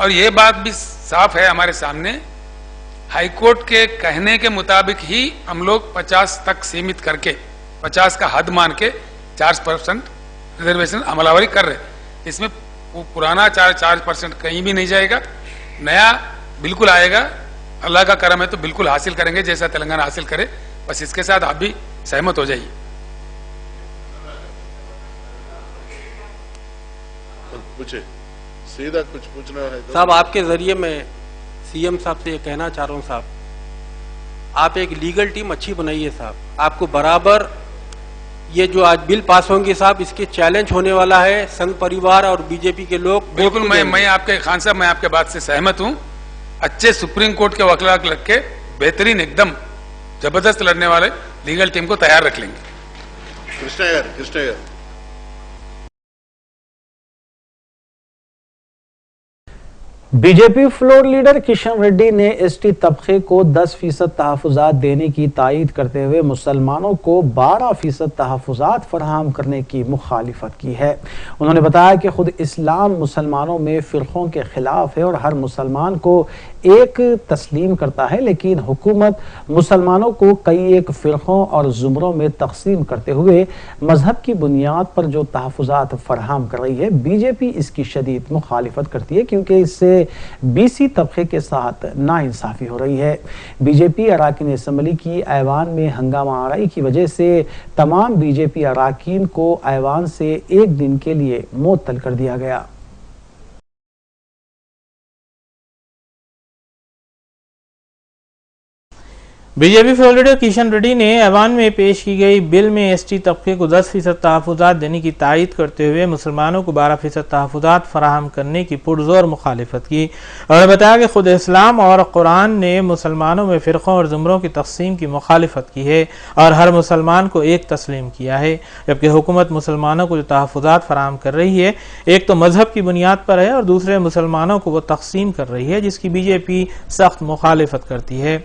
और ये बात भी साफ है हमारे सामने, हाईकोर्ट के कहने के मुताबिक ही हम लोग 50 तक सीमित करके, 50 का हद मान के 4% रिजर्वेशन अमलावरी कर रहे हैं. इसमें पुराना 4% कहीं भी नहीं जाएगा, नया बिल्कुल आएगा. अल्लाह का करम है तो बिल्कुल हासिल करेंगे जैसा तेलंगाना हासिल करे. बस इसके साथ आप भी सहमत हो जाइए. पूछे सीधा कुछ पूछना है तो? साहब आपके जरिए मैं सीएम साहब से ये कहना चाह रहा हूँ साहब, आप एक लीगल टीम अच्छी बनाइए साहब. आपको बराबर ये जो आज बिल पास होंगे साहब, इसके चैलेंज होने वाला है संघ परिवार और बीजेपी के लोग. बिल्कुल मैं आपके खान साहब मैं आपके बात से सहमत हूं. अच्छे सुप्रीम कोर्ट के वकील रख के बेहतरीन एकदम जबरदस्त लड़ने वाले लीगल टीम को तैयार रख लेंगे. Krishna BJP floor leader Kishan Reddy ने एसटी तबके को 10% तहफुजात देने की तायीद करते हुए मुसलमानों को 12% तहफुजात फराहम करने की मुखालिफत की है. उन्होंने बताया कि खुद इस्लाम मुसलमानों में फ़िरक़ों के खिलाफ है और हर मुसलमान को एक तस्लीम करता है, लेकिन हुकूमत मुसलमानों को कई एक फ़िरक़ों और ज़ुमरों में तकसीम करते हुए मजहब की बुनियाद पर जो तहफुजात फराहम कर रही है, बीजेपी इसकी शदीद मुखालिफत करती है क्योंकि इससे बीसी तबके के साथ नाइंसाफी हो रही है. बीजेपी अराकीन असम्बली की ऐवान में हंगामा आराई की वजह से तमाम बीजेपी अराकीन को ऐवान से एक दिन के लिए मुअत्तल कर दिया गया. BJP floor leader Kishan Reddy ने ऐवान में पेश की गई बिल में एसटी तबके को 10% तहफुजात देने की तायीद करते हुए मुसलमानों को 12% तहफुजात फराहम करने की पुरजोर मुखालिफत की. उन्होंने बताया कि खुद इस्लाम और कुरान ने मुसलमानों में फ़िरक़ों और ज़ुमरों की तकसीम की मुखालिफत की है और हर मुसलमान को एक तस्लीम किया है, जबकि हुकूमत मुसलमानों को जो तहफुजात फराहम कर रही है एक तो मजहब की बुनियाद पर है और दूसरे मुसलमानों को वो तकसीम कर रही है जिसकी बीजेपी सख्त मुखालिफत करती है.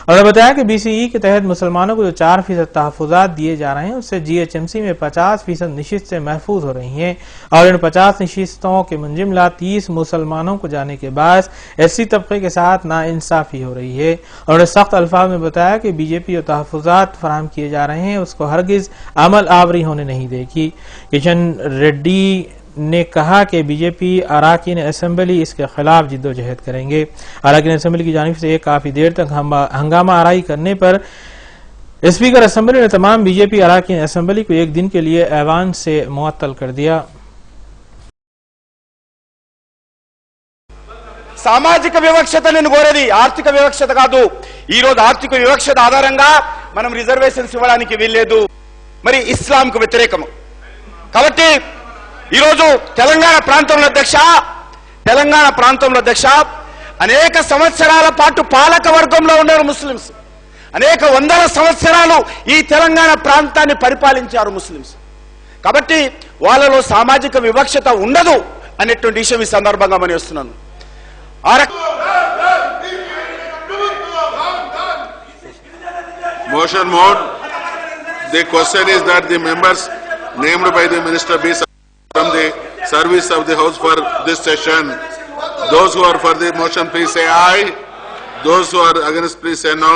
उन्होंने बताया कि बीसीई के तहत मुसलमानों को जो 4% तहफुजात दिए जा रहे हैं उससे जीएचएमसी में 50% नशिस्तें महफूज हो रही हैं और इन 50 नशिस्तों के मुंजिमला 30 मुसलमानों को जाने के बाद एससी तबके के साथ नाइंसाफी हो रही है. उन्होंने सख्त अल्फाज में बताया कि बीजेपी जो तहफुजात फराहम किए जा रहे हैं उसको हरगिज अमल आवरी होने नहीं देगी. किशन रेड्डी ने कहा कि बीजेपी अराकीन असेंबली इसके खिलाफ जिद्दोजहद करेंगे. अराकीन असेंबली की जानिब से काफी देर तक हंगामा आराई करने पर स्पीकर असेंबली ने तमाम बीजेपी अराकीन असेंबली को एक दिन के लिए ऐवान से मुअत्तल कर दिया. సామాజిక వివక్షత నేను కోరేది ఆర్థిక వివక్షత కాదు. ఈ రోజు ఆర్థిక వివక్షత ఆధారంగా మనం రిజర్వేషన్స్ ఇవ్వడానికి వీల్లేదు. మరి ఇస్లాంకు వ్యతిరేకము కాబట్టి ఈ రోజు తెలంగాణ ప్రాంతంలో అధ్యక్ష అనేక సంవత్సరాల పాటు పాలక వర్గంలో ఉన్నారు ముస్లిమ్స్. అనేక వందల సంవత్సరాలు ఈ తెలంగాణ ప్రాంతాన్ని పరిపాలించారు ముస్లిమ్స్. కాబట్టి వాళ్ళలో సామాజిక వివక్షత ఉండదు అనేటువంటి విషయం ఈ సందర్భంగా మనం చేస్తున్నాను. Motion mode. The question is that the members named by the minister be from the service of the house for this session. Those who are for the motion, please say aye. Those who are against, please say no.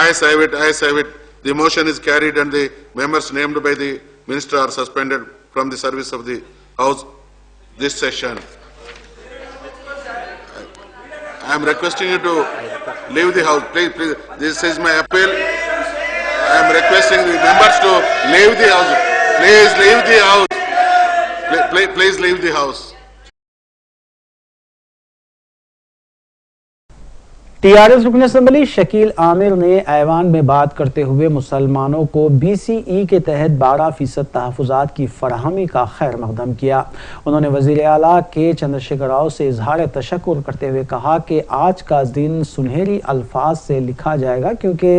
Ayes have it, ayes have it. The motion is carried and the members named by the minister are suspended from the service of the house this session. I am requesting you to leave the house. Please, please. This is my appeal. I am requesting the members to leave the house. Please leave the house. Please leave the house. TRS रुकन assembly Shakeel Aamir ने ऐवान में बात करते हुए मुसलमानों को BCE के तहत 12% तहफ़्फ़ुज़ात की फराहमी का खैर मक़दम किया। उन्होंने वज़ीर आला के चंद्रशेखर राव से इजहार तशक्कुर करते हुए कहा कि आज का दिन सुनहरी अल्फाज से लिखा जाएगा, क्योंकि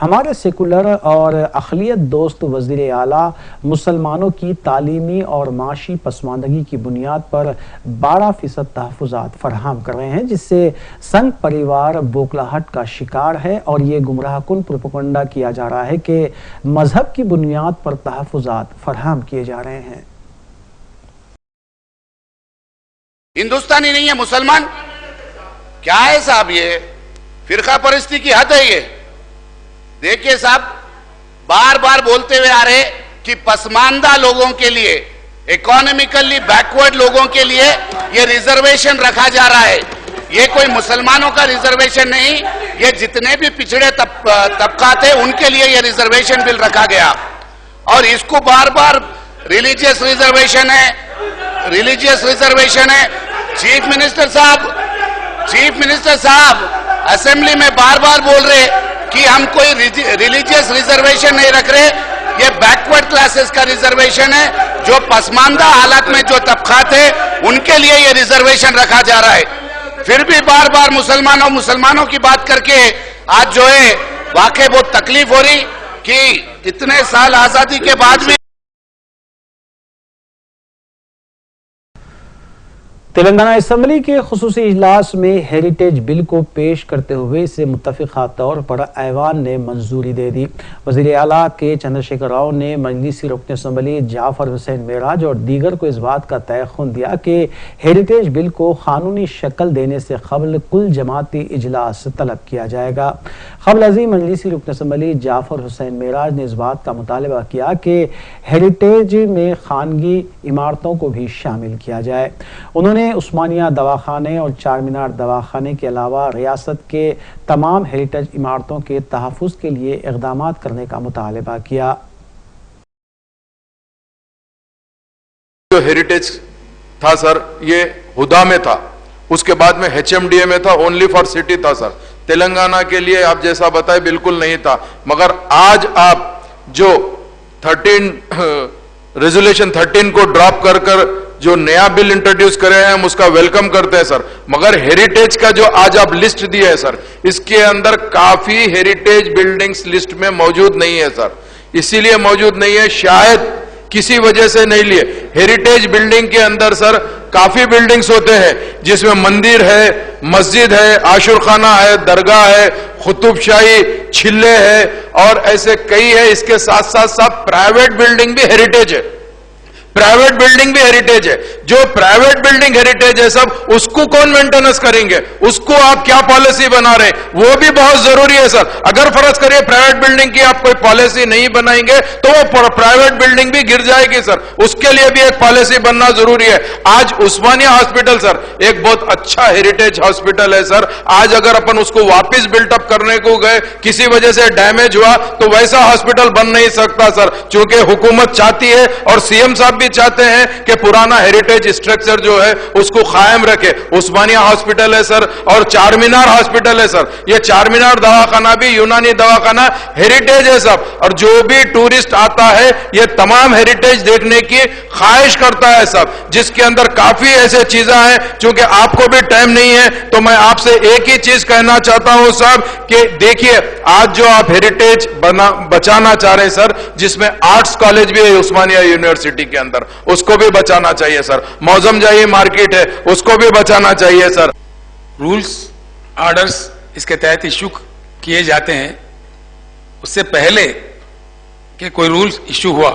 हमारे सेकुलर और अक़लियत दोस्त वज़ीर आला मुसलमानों की तालीमी और माशी पसमानदगी की बुनियाद पर 12% तहफ़्फ़ुज़ात फराहम कर रहे हैं, जिससे संघ परिवार बोखलाहट का शिकार है और ये गुमराहकुन प्रोपेगेंडा किया जा रहा है कि मजहब की बुनियाद पर तहफ़्फ़ुज़ात फराहम किए जा रहे हैं। हिंदुस्तानी नहीं है मुसलमान, क्या है साहब? ये फिरका परस्ती की हद है। ये देखिए साहब, बार बार बोलते हुए आ रहे कि पसमानदा लोगों के लिए, इकोनॉमिकली बैकवर्ड लोगों के लिए ये रिजर्वेशन रखा जा रहा है। ये कोई मुसलमानों का रिजर्वेशन नहीं, ये जितने भी पिछड़े तबकात है उनके लिए ये रिजर्वेशन बिल रखा गया। और इसको बार बार रिलीजियस रिजर्वेशन है, रिलीजियस रिजर्वेशन है। चीफ मिनिस्टर साहब असेंबली में बार बार बोल रहे कि हम कोई रिलीजियस रिजर्वेशन नहीं रख रहे, ये बैकवर्ड क्लासेस का रिजर्वेशन है। जो पसमानदा हालत में जो तबकात है उनके लिए ये रिजर्वेशन रखा जा रहा है। फिर भी बार बार मुसलमानों की बात करके आज जो है वाकई बहुत तकलीफ हो रही कि इतने साल आजादी के बाद भी। तेलंगाना असम्बली के खुसूसी इजलास में हेरिटेज बिल को पेश करते हुए इसे मुत्तफ़िक़ा तौर पर ऐवान ने मंजूरी दे दी। वज़ीर आला के चंद्रशेखर राव ने मजलिसी रुकन असम्बली जाफर हुसैन मेराज और दीगर को इस बात का तयक़ुन दिया कि हेरिटेज बिल को कानूनी शक्ल देने से क़ब्ल कुल जमाती इजलास तलब किया जाएगा। क़ब्ल अज़ीं मजलिसी रुकन असम्बली जाफर हुसैन मेराज ने इस बात का मुतालबा किया कि हेरिटेज में खानगी इमारतों को भी शामिल किया जाए। उन्होंने उस्मानिया दवाखाने और चार मीनार दवाखाने के अलावा रियासत के तमाम हेरिटेज इमारतों के तहफ़्फ़ुज़ के लिए इक़दामात करने का मुतालबा किया। जो हेरिटेज था सर, ये हुदा में था, उसके बाद में HMDA में था, ओनली फॉर सिटी था सर। तेलंगाना के लिए आप जैसा बताए बिल्कुल नहीं था। मगर आज आप जो 13 को ड्रॉप कर जो नया बिल इंट्रोड्यूस करे हैं हम उसका वेलकम करते हैं सर। मगर हेरिटेज का जो आज आप लिस्ट दिए है सर, इसके अंदर काफी हेरिटेज बिल्डिंग्स लिस्ट में मौजूद नहीं है सर। इसीलिए मौजूद नहीं है, शायद किसी वजह से नहीं लिए। हेरिटेज बिल्डिंग के अंदर सर काफी बिल्डिंग्स होते हैं जिसमें मंदिर है, मस्जिद है, आशुरखाना है, दरगाह है, कुतुबशाही छिल्ले है और ऐसे कई है। इसके साथ साथ सब प्राइवेट बिल्डिंग भी हेरिटेज है, प्राइवेट बिल्डिंग भी हेरिटेज है। जो प्राइवेट बिल्डिंग हेरिटेज है सब, उसको कौन मेंटेनेंस करेंगे? उसको आप क्या पॉलिसी बना रहे, वो भी बहुत जरूरी है सर। अगर फर्ज करिए प्राइवेट बिल्डिंग की आप कोई पॉलिसी नहीं बनाएंगे तो वो प्राइवेट बिल्डिंग भी गिर जाएगी सर। उसके लिए भी एक पॉलिसी बनना जरूरी है। आज उस्मानिया हॉस्पिटल सर एक बहुत अच्छा हेरिटेज हॉस्पिटल है सर। आज अगर अपन उसको वापिस बिल्टअप करने को गए, किसी वजह से डैमेज हुआ, तो वैसा हॉस्पिटल बन नहीं सकता सर, क्योंकि हुकूमत चाहती है और सीएम साहब भी चाहते हैं कि पुराना हेरिटेज स्ट्रक्चर जो है उसको कायम रखे। उस्मानिया हॉस्पिटल है सर और चारमीनार हॉस्पिटल है सर। ये चारमीनार दवाखाना भी यूनानी दवाखाना हेरिटेज है सब, और जो भी टूरिस्ट आता है ये तमाम हेरिटेज देखने की ख्वाहिश करता है सब, जिसके अंदर काफी ऐसे चीजें हैं। चूंकि आपको भी टाइम नहीं है तो मैं आपसे एक ही चीज कहना चाहता हूं साहब कि देखिए, आज जो आप हेरिटेज बचाना चाह रहे हैं सर, जिसमें आर्ट्स कॉलेज भी है उस्मानिया यूनिवर्सिटी के अंदर, उसको भी बचाना चाहिए सर। मौजम जाही मार्केट है, उसको भी बचाना चाहिए सर। रूल्स ऑर्डर्स इसके तहत इश्यू किए जाते हैं। उससे पहले कि कोई रूल्स इश्यू हुआ,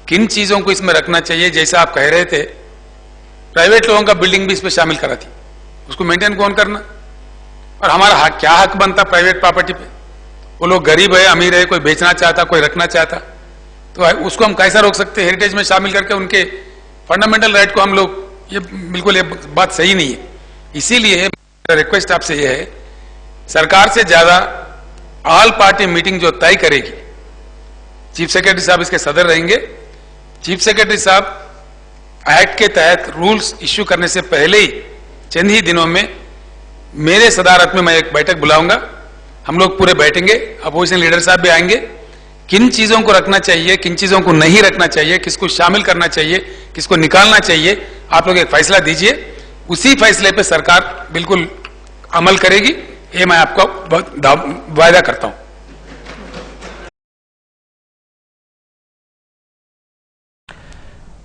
किन चीजों को इसमें रखना चाहिए, जैसा आप कह रहे थे, प्राइवेट लोगों का बिल्डिंग भी इसमें शामिल करा थी, उसको मेंटेन कौन करना, और हमारा क्या हक बनता प्राइवेट प्रॉपर्टी पे। वो लोग गरीब है, अमीर है, कोई बेचना चाहता, कोई रखना चाहता, तो उसको हम कैसा रोक सकते हैं हेरिटेज में शामिल करके उनके फंडामेंटल राइट को हम लोग, ये बिल्कुल ये बात सही नहीं है। इसीलिए रिक्वेस्ट आपसे ये है, सरकार से ज्यादा ऑल पार्टी मीटिंग जो तय करेगी, चीफ सेक्रेटरी साहब इसके सदर रहेंगे। चीफ सेक्रेटरी साहब एक्ट के तहत रूल्स इश्यू करने से पहले ही चंद ही दिनों में मेरे सदारत में मैं एक बैठक बुलाऊंगा, हम लोग पूरे बैठेंगे, अपोजिशन लीडर साहब भी आएंगे, किन चीजों को रखना चाहिए, किन चीजों को नहीं रखना चाहिए, किसको शामिल करना चाहिए, किसको निकालना चाहिए, आप लोग एक फैसला दीजिए। उसी फैसले पे सरकार बिल्कुल अमल करेगी, ये मैं आपको वायदा करता हूं।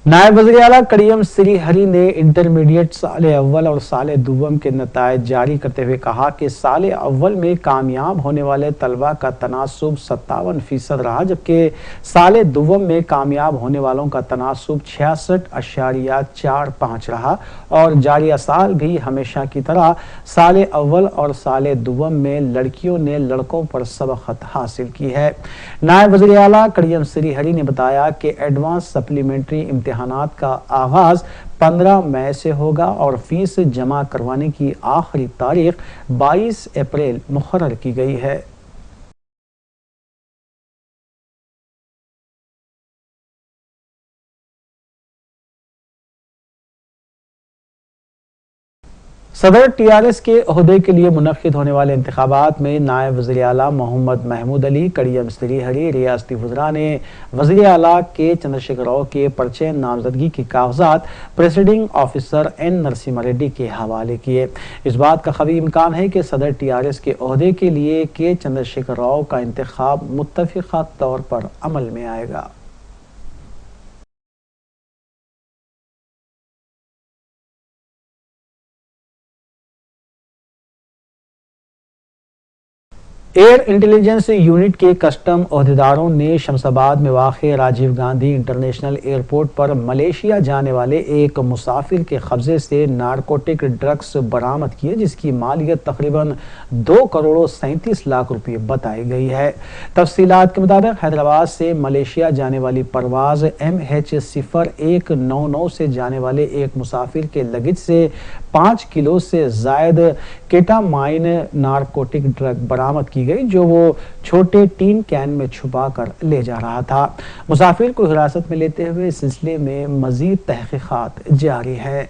नायब वज़ीर आला करीम श्रीहरी ने इंटरमीडिएट साले अव्वल और साले दुव्वम के नतायज जारी करते हुए कहा कि साले अव्वल में कामयाब होने वाले तलबा का तनासुब 57% रहा, जबकि साले दुव्वम में कामयाब होने वालों का तनासुब 66.45 रहा, और जारिया साल भी हमेशा की तरह साले अव्वल और साले दुव्वम में लड़कियों ने लड़कों पर सबकत हासिल की है। नायब वज़ीर आला करीम श्रीहरी ने बताया कि एडवांस सप्लीमेंट्री इम्तिहानात का आगाज 15 मई से होगा और फीस जमा करवाने की आखिरी तारीख 22 अप्रैल मुकर्रर की गई है। सदर टीआरएस के ओहदे के लिए मुनक्किद होने वाले इंतखाबात में नायब वज़ीर आला मोहम्मद महमूद अली, करीम श्रीहरी, रियासती वज़रा ने वज़ीर आला के चंद्रशेखर राव के पर्चे नामजदगी के कागजात presiding officer N Narasimha Reddy के हवाले किए। इस बात का ख़वी इम्कान है कि सदर टीआरएस के ओहदे के लिए के चंद्रशेखर राव का इंतखाब मुत्तफ़िक़ा तौर पर अमल में आएगा। एयर इंटेलिजेंस यूनिट के कस्टम ओहदेदारों ने शमशाबाद में वाक़े राजीव गांधी इंटरनेशनल एयरपोर्ट पर मलेशिया जाने वाले एक मुसाफिर के कब्जे से नारकोटिक ड्रग्स बरामद किए, जिसकी मालियत तकरीबन 2 करोड़ 37 लाख रुपये बताई गई है। तफसीलात के मुताबिक हैदराबाद से मलेशिया जाने वाली परवाज MH0199 से जाने वाले एक मुसाफिर के लगेज से 5 किलो से जायद केटामाइन नारकोटिक ड्रग बरामद की गई, जो वो छोटे टीन कैन में छुपा कर ले जा रहा था। मुसाफिर को हिरासत में लेते हुए इस सिलसिले में मजीद तहकीकात जारी है।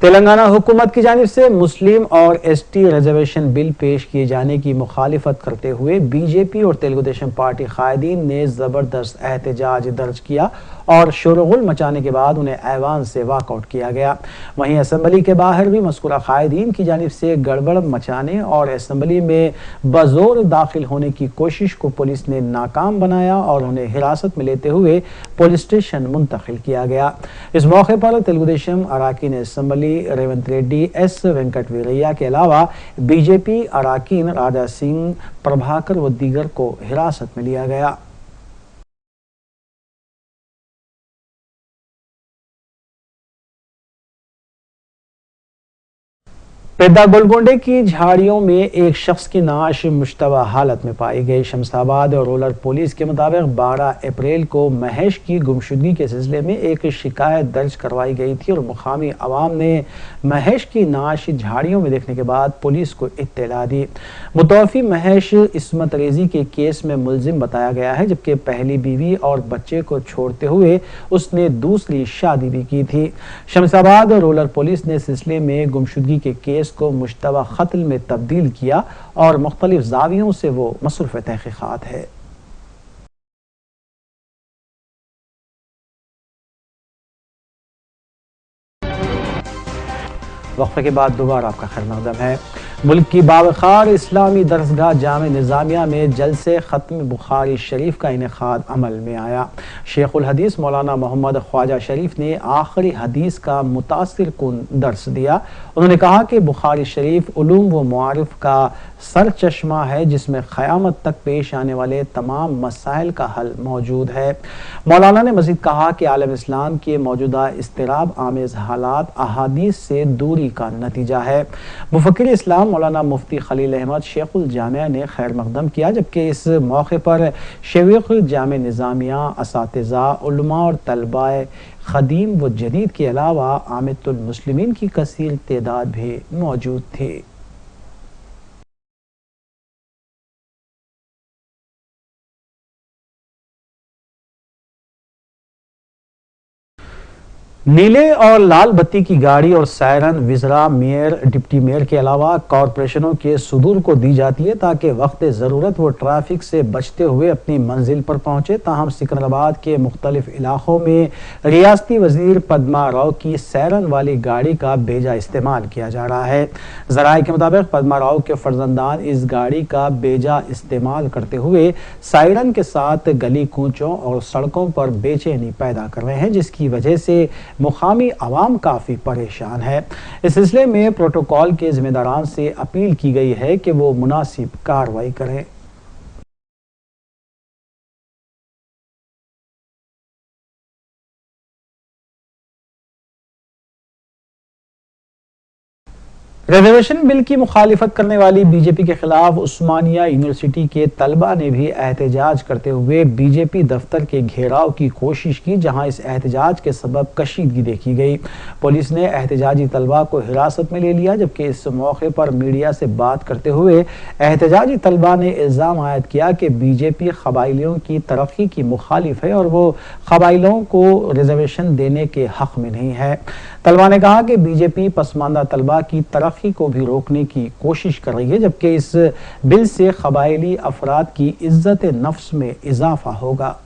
तेलंगाना हुकूमत की जानिब से मुस्लिम और एसटी रिजर्वेशन बिल पेश किए जाने की मुखालिफत करते हुए बीजेपी और तेलुगु देशम पार्टी कायदीन ने जबरदस्त एहतजाज दर्ज किया और शोरगुल मचाने के बाद उन्हें ऐवान से वॉकआउट किया गया। वहीं असेंबली के बाहर भी मज़कूरा कायदीन की जानिब से गड़बड़ मचाने और असेंबली में बजोर दाखिल होने की कोशिश को पुलिस ने नाकाम बनाया और उन्हें हिरासत में लेते हुए पुलिस स्टेशन मुंतकिल किया गया। इस मौके पर तेलुगु देशम अराकीन असेंबली रेवंत रेड्डी, एस वेंकट वीरैया के अलावा बीजेपी अराकीन राजा सिंह, प्रभाकर व दीगर को हिरासत में लिया गया। पेद्दा गोलकोंडे की झाड़ियों में एक शख्स की नाश मुश्तबा हालत में पाई गई। शमशाबाद और रूरल पुलिस के मुताबिक 12 अप्रैल को महेश की गुमशुदगी के सिलसिले में एक शिकायत दर्ज करवाई गई थी और मुकामी अवाम ने महेश की नाश झाड़ियों में देखने के बाद पुलिस को इत्तला दी। मुतवफ़ी महेश इस्मत रेजी के केस में मुलजिम बताया गया है, जबकि पहली बीवी और बच्चे को छोड़ते हुए उसने दूसरी शादी भी की थी। शमशाबाद और रूरल पुलिस ने सिलसिले में गुमशुदगी के केस को मुश्तबा कत्ल में तब्दील किया और मुख्तलिफ ज़ावियों से वो मसरूफ़ तहक़ीक़ात है। वक्फे के बाद दोबारा आपका खैर-मक़दम है। मुल्क की बावक़ार इस्लामी दरसगाह जामे निज़ामिया में जलसे ख़त्म बुखारी शरीफ का इनेकाद अमल में आया। शेखुल हदीस मौलाना मोहम्मद ख्वाजा शरीफ ने आखिरी हदीस का मुतासिर कुन दर्स दिया। उन्होंने कहा कि बुखारी शरीफ उलूम व मुआरिफ का सर चश्मा है, जिसमें क़यामत तक पेश आने वाले तमाम मसाइल का हल मौजूद है। मौलाना ने मज़ीद कहा कि आलम इस्लाम के मौजूदा इस्तिराब आमेज़ हालात अहादीस से दूरी का नतीजा है। मुफक्किर इस्लाम मौलाना मुफ्ती खलील अहमद शेखुल जामिया ने खैर मकदम किया, जबकि इस मौके पर शेख जामे निज़ामिया, असातिज़ा, उलमा और तलबाए ख़दीम व जदीद के अलावा आमितुल मुस्लिमीन की कसीर तादाद भी मौजूद थी। नीले और लाल बत्ती की गाड़ी और सायरन विज़रा, मेयर, डिप्टी मेयर के अलावा कॉरपोरेशनों के सुदूर को दी जाती है ताकि वक्त ज़रूरत वो ट्रैफिक से बचते हुए अपनी मंजिल पर पहुंचे। ताहम सिकंदराबाद के मुख्तलिफ इलाकों में रियासती वजीर पद्मा राव की सायरन वाली गाड़ी का बेजा इस्तेमाल किया जा रहा है। ज़राए के मुताबिक पद्मा राव के फर्जंदान इस गाड़ी का बेजा इस्तेमाल करते हुए सायरन के साथ गली कूचों और सड़कों पर बेचैनी पैदा कर रहे हैं, जिसकी वजह से मुकामी अवाम काफी परेशान है। इस सिलसिले में प्रोटोकॉल के जिम्मेदारान से अपील की गई है कि वो मुनासिब कार्रवाई करें। रिजर्वेशन बिल की मुखालिफत करने वाली बीजेपी के खिलाफ उस्मानिया यूनिवर्सिटी के तलबा ने भी एहतजाज करते हुए बीजेपी दफ्तर के घेराव की कोशिश की, जहां इस एहतजाज के सबब कशीदगी देखी गई। पुलिस ने एहतजाजी तलबा को हिरासत में ले लिया, जबकि इस मौके पर मीडिया से बात करते हुए एहतजाजी तलबा ने इल्ज़ाम आयद किया कि बीजेपी कबाइलियों की तरक्की की मुखालिफ है और वो कबाइलों को रिजर्वेशन देने के हक में नहीं है। तलबा ने कहा कि बीजेपी पसमानदा तलबा की तरक्की को भी रोकने की कोशिश कर रही है, जबकि इस बिल से कबाइली अफराद की इज्जत नफ्स में इजाफा होगा।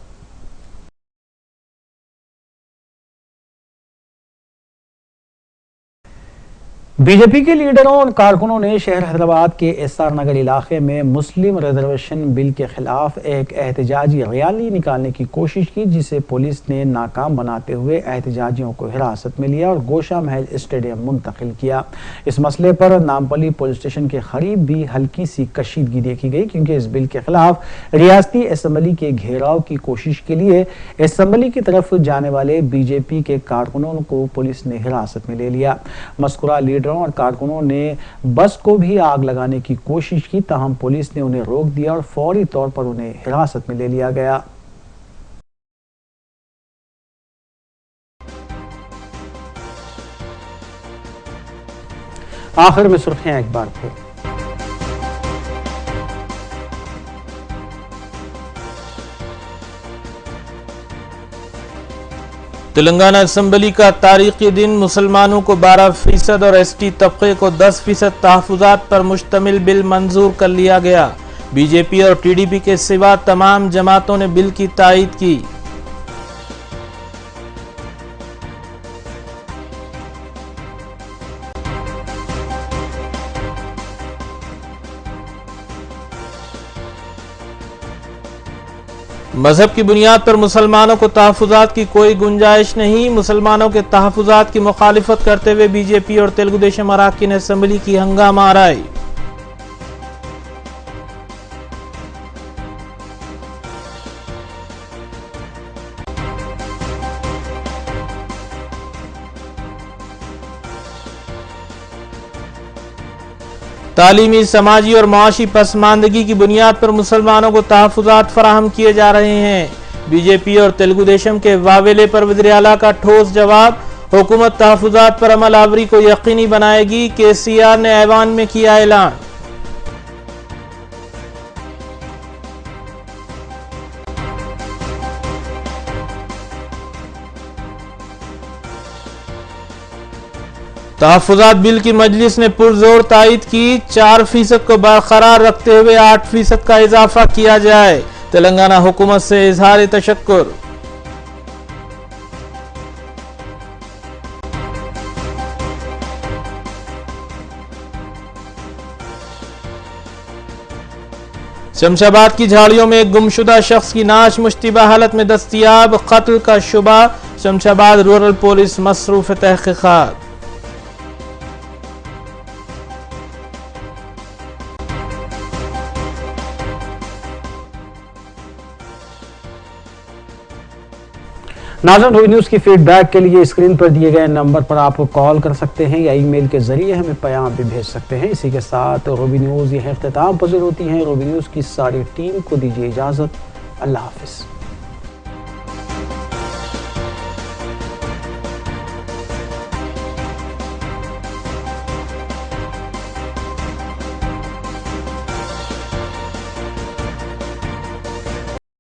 बीजेपी के लीडरों और कारकुनों ने शहर हैदराबाद के एसआर नगर इलाके में मुस्लिम रिजर्वेशन बिल के खिलाफ एक एहतजाजी रैली निकालने की कोशिश की, जिसे पुलिस ने नाकाम बनाते हुए एहतजाजियों को हिरासत में लिया और गोशा महल स्टेडियम मुंतकिल किया। इस मसले पर नामपली पुलिस स्टेशन के करीब भी हल्की सी कशीदगी देखी गई, क्योंकि इस बिल के खिलाफ रियासती असम्बली के घेराव की कोशिश के लिए असम्बली की तरफ जाने वाले बीजेपी के कारकुनों को पुलिस ने हिरासत में ले लिया। मस्कुरा और कारकुनों ने बस को भी आग लगाने की कोशिश की, ताहम पुलिस ने उन्हें रोक दिया और फौरी तौर पर उन्हें हिरासत में ले लिया गया। आखिर में सुर्खियां एक बार फिर। तेलंगाना असेंबली का तारीखी दिन, मुसलमानों को 12% और एसटी तबके को 10% तहफ़्फ़ुज़ात पर मुश्तमिल बिल मंजूर कर लिया गया। बीजेपी और टीडीपी के सिवा तमाम जमातों ने बिल की तायीद की। मजहब की बुनियाद पर मुसलमानों को तहफ़्फ़ुज़ात की कोई गुंजाइश नहीं। मुसलमानों के तहफ़्फ़ुज़ात की मुखालिफत करते हुए बीजेपी और तेलुगु देशम अराकीन असेंबली की हंगामा आराई। तालीमी, समाजी और माशी पसमानदगी की बुनियाद पर मुसलमानों को तहफ़्फ़ुज़ात फराहम किए जा रहे हैं। बीजेपी और तेलुगु देशम के वावेले पर वज़ीर आला का ठोस जवाब। हुकूमत तहफ़्फ़ुज़ात पर अमल आवरी को यकीनी बनाएगी। KCR ने ऐवान में किया ऐलान। तहफ़्फ़ुज़ात बिल की मजलिस ने पुरजोर तायद की। 4% को बरकरार रखते हुए 8% का इजाफा किया जाए। तेलंगाना हुकूमत से इजहार तशक्कुर। शमशाबाद की झाड़ियों में एक गुमशुदा शख्स की नाश मुश्तिबा हालत में दस्तयाब। कत्ल का शुबा। शमशाबाद रूरल पुलिस मसरूफ तहकीकात। नाज़रीन, रोबी न्यूज़ की फीडबैक के लिए स्क्रीन पर दिए गए नंबर पर आप कॉल कर सकते हैं या ईमेल के जरिए हमें पैगाम भी भेज सकते हैं। इसी के साथ रोबी न्यूज़ यह इख्तिताम पज़ीर होती है। रोबी न्यूज़ की सारी टीम को दीजिए इजाज़त। अल्लाह हाफ़िज़।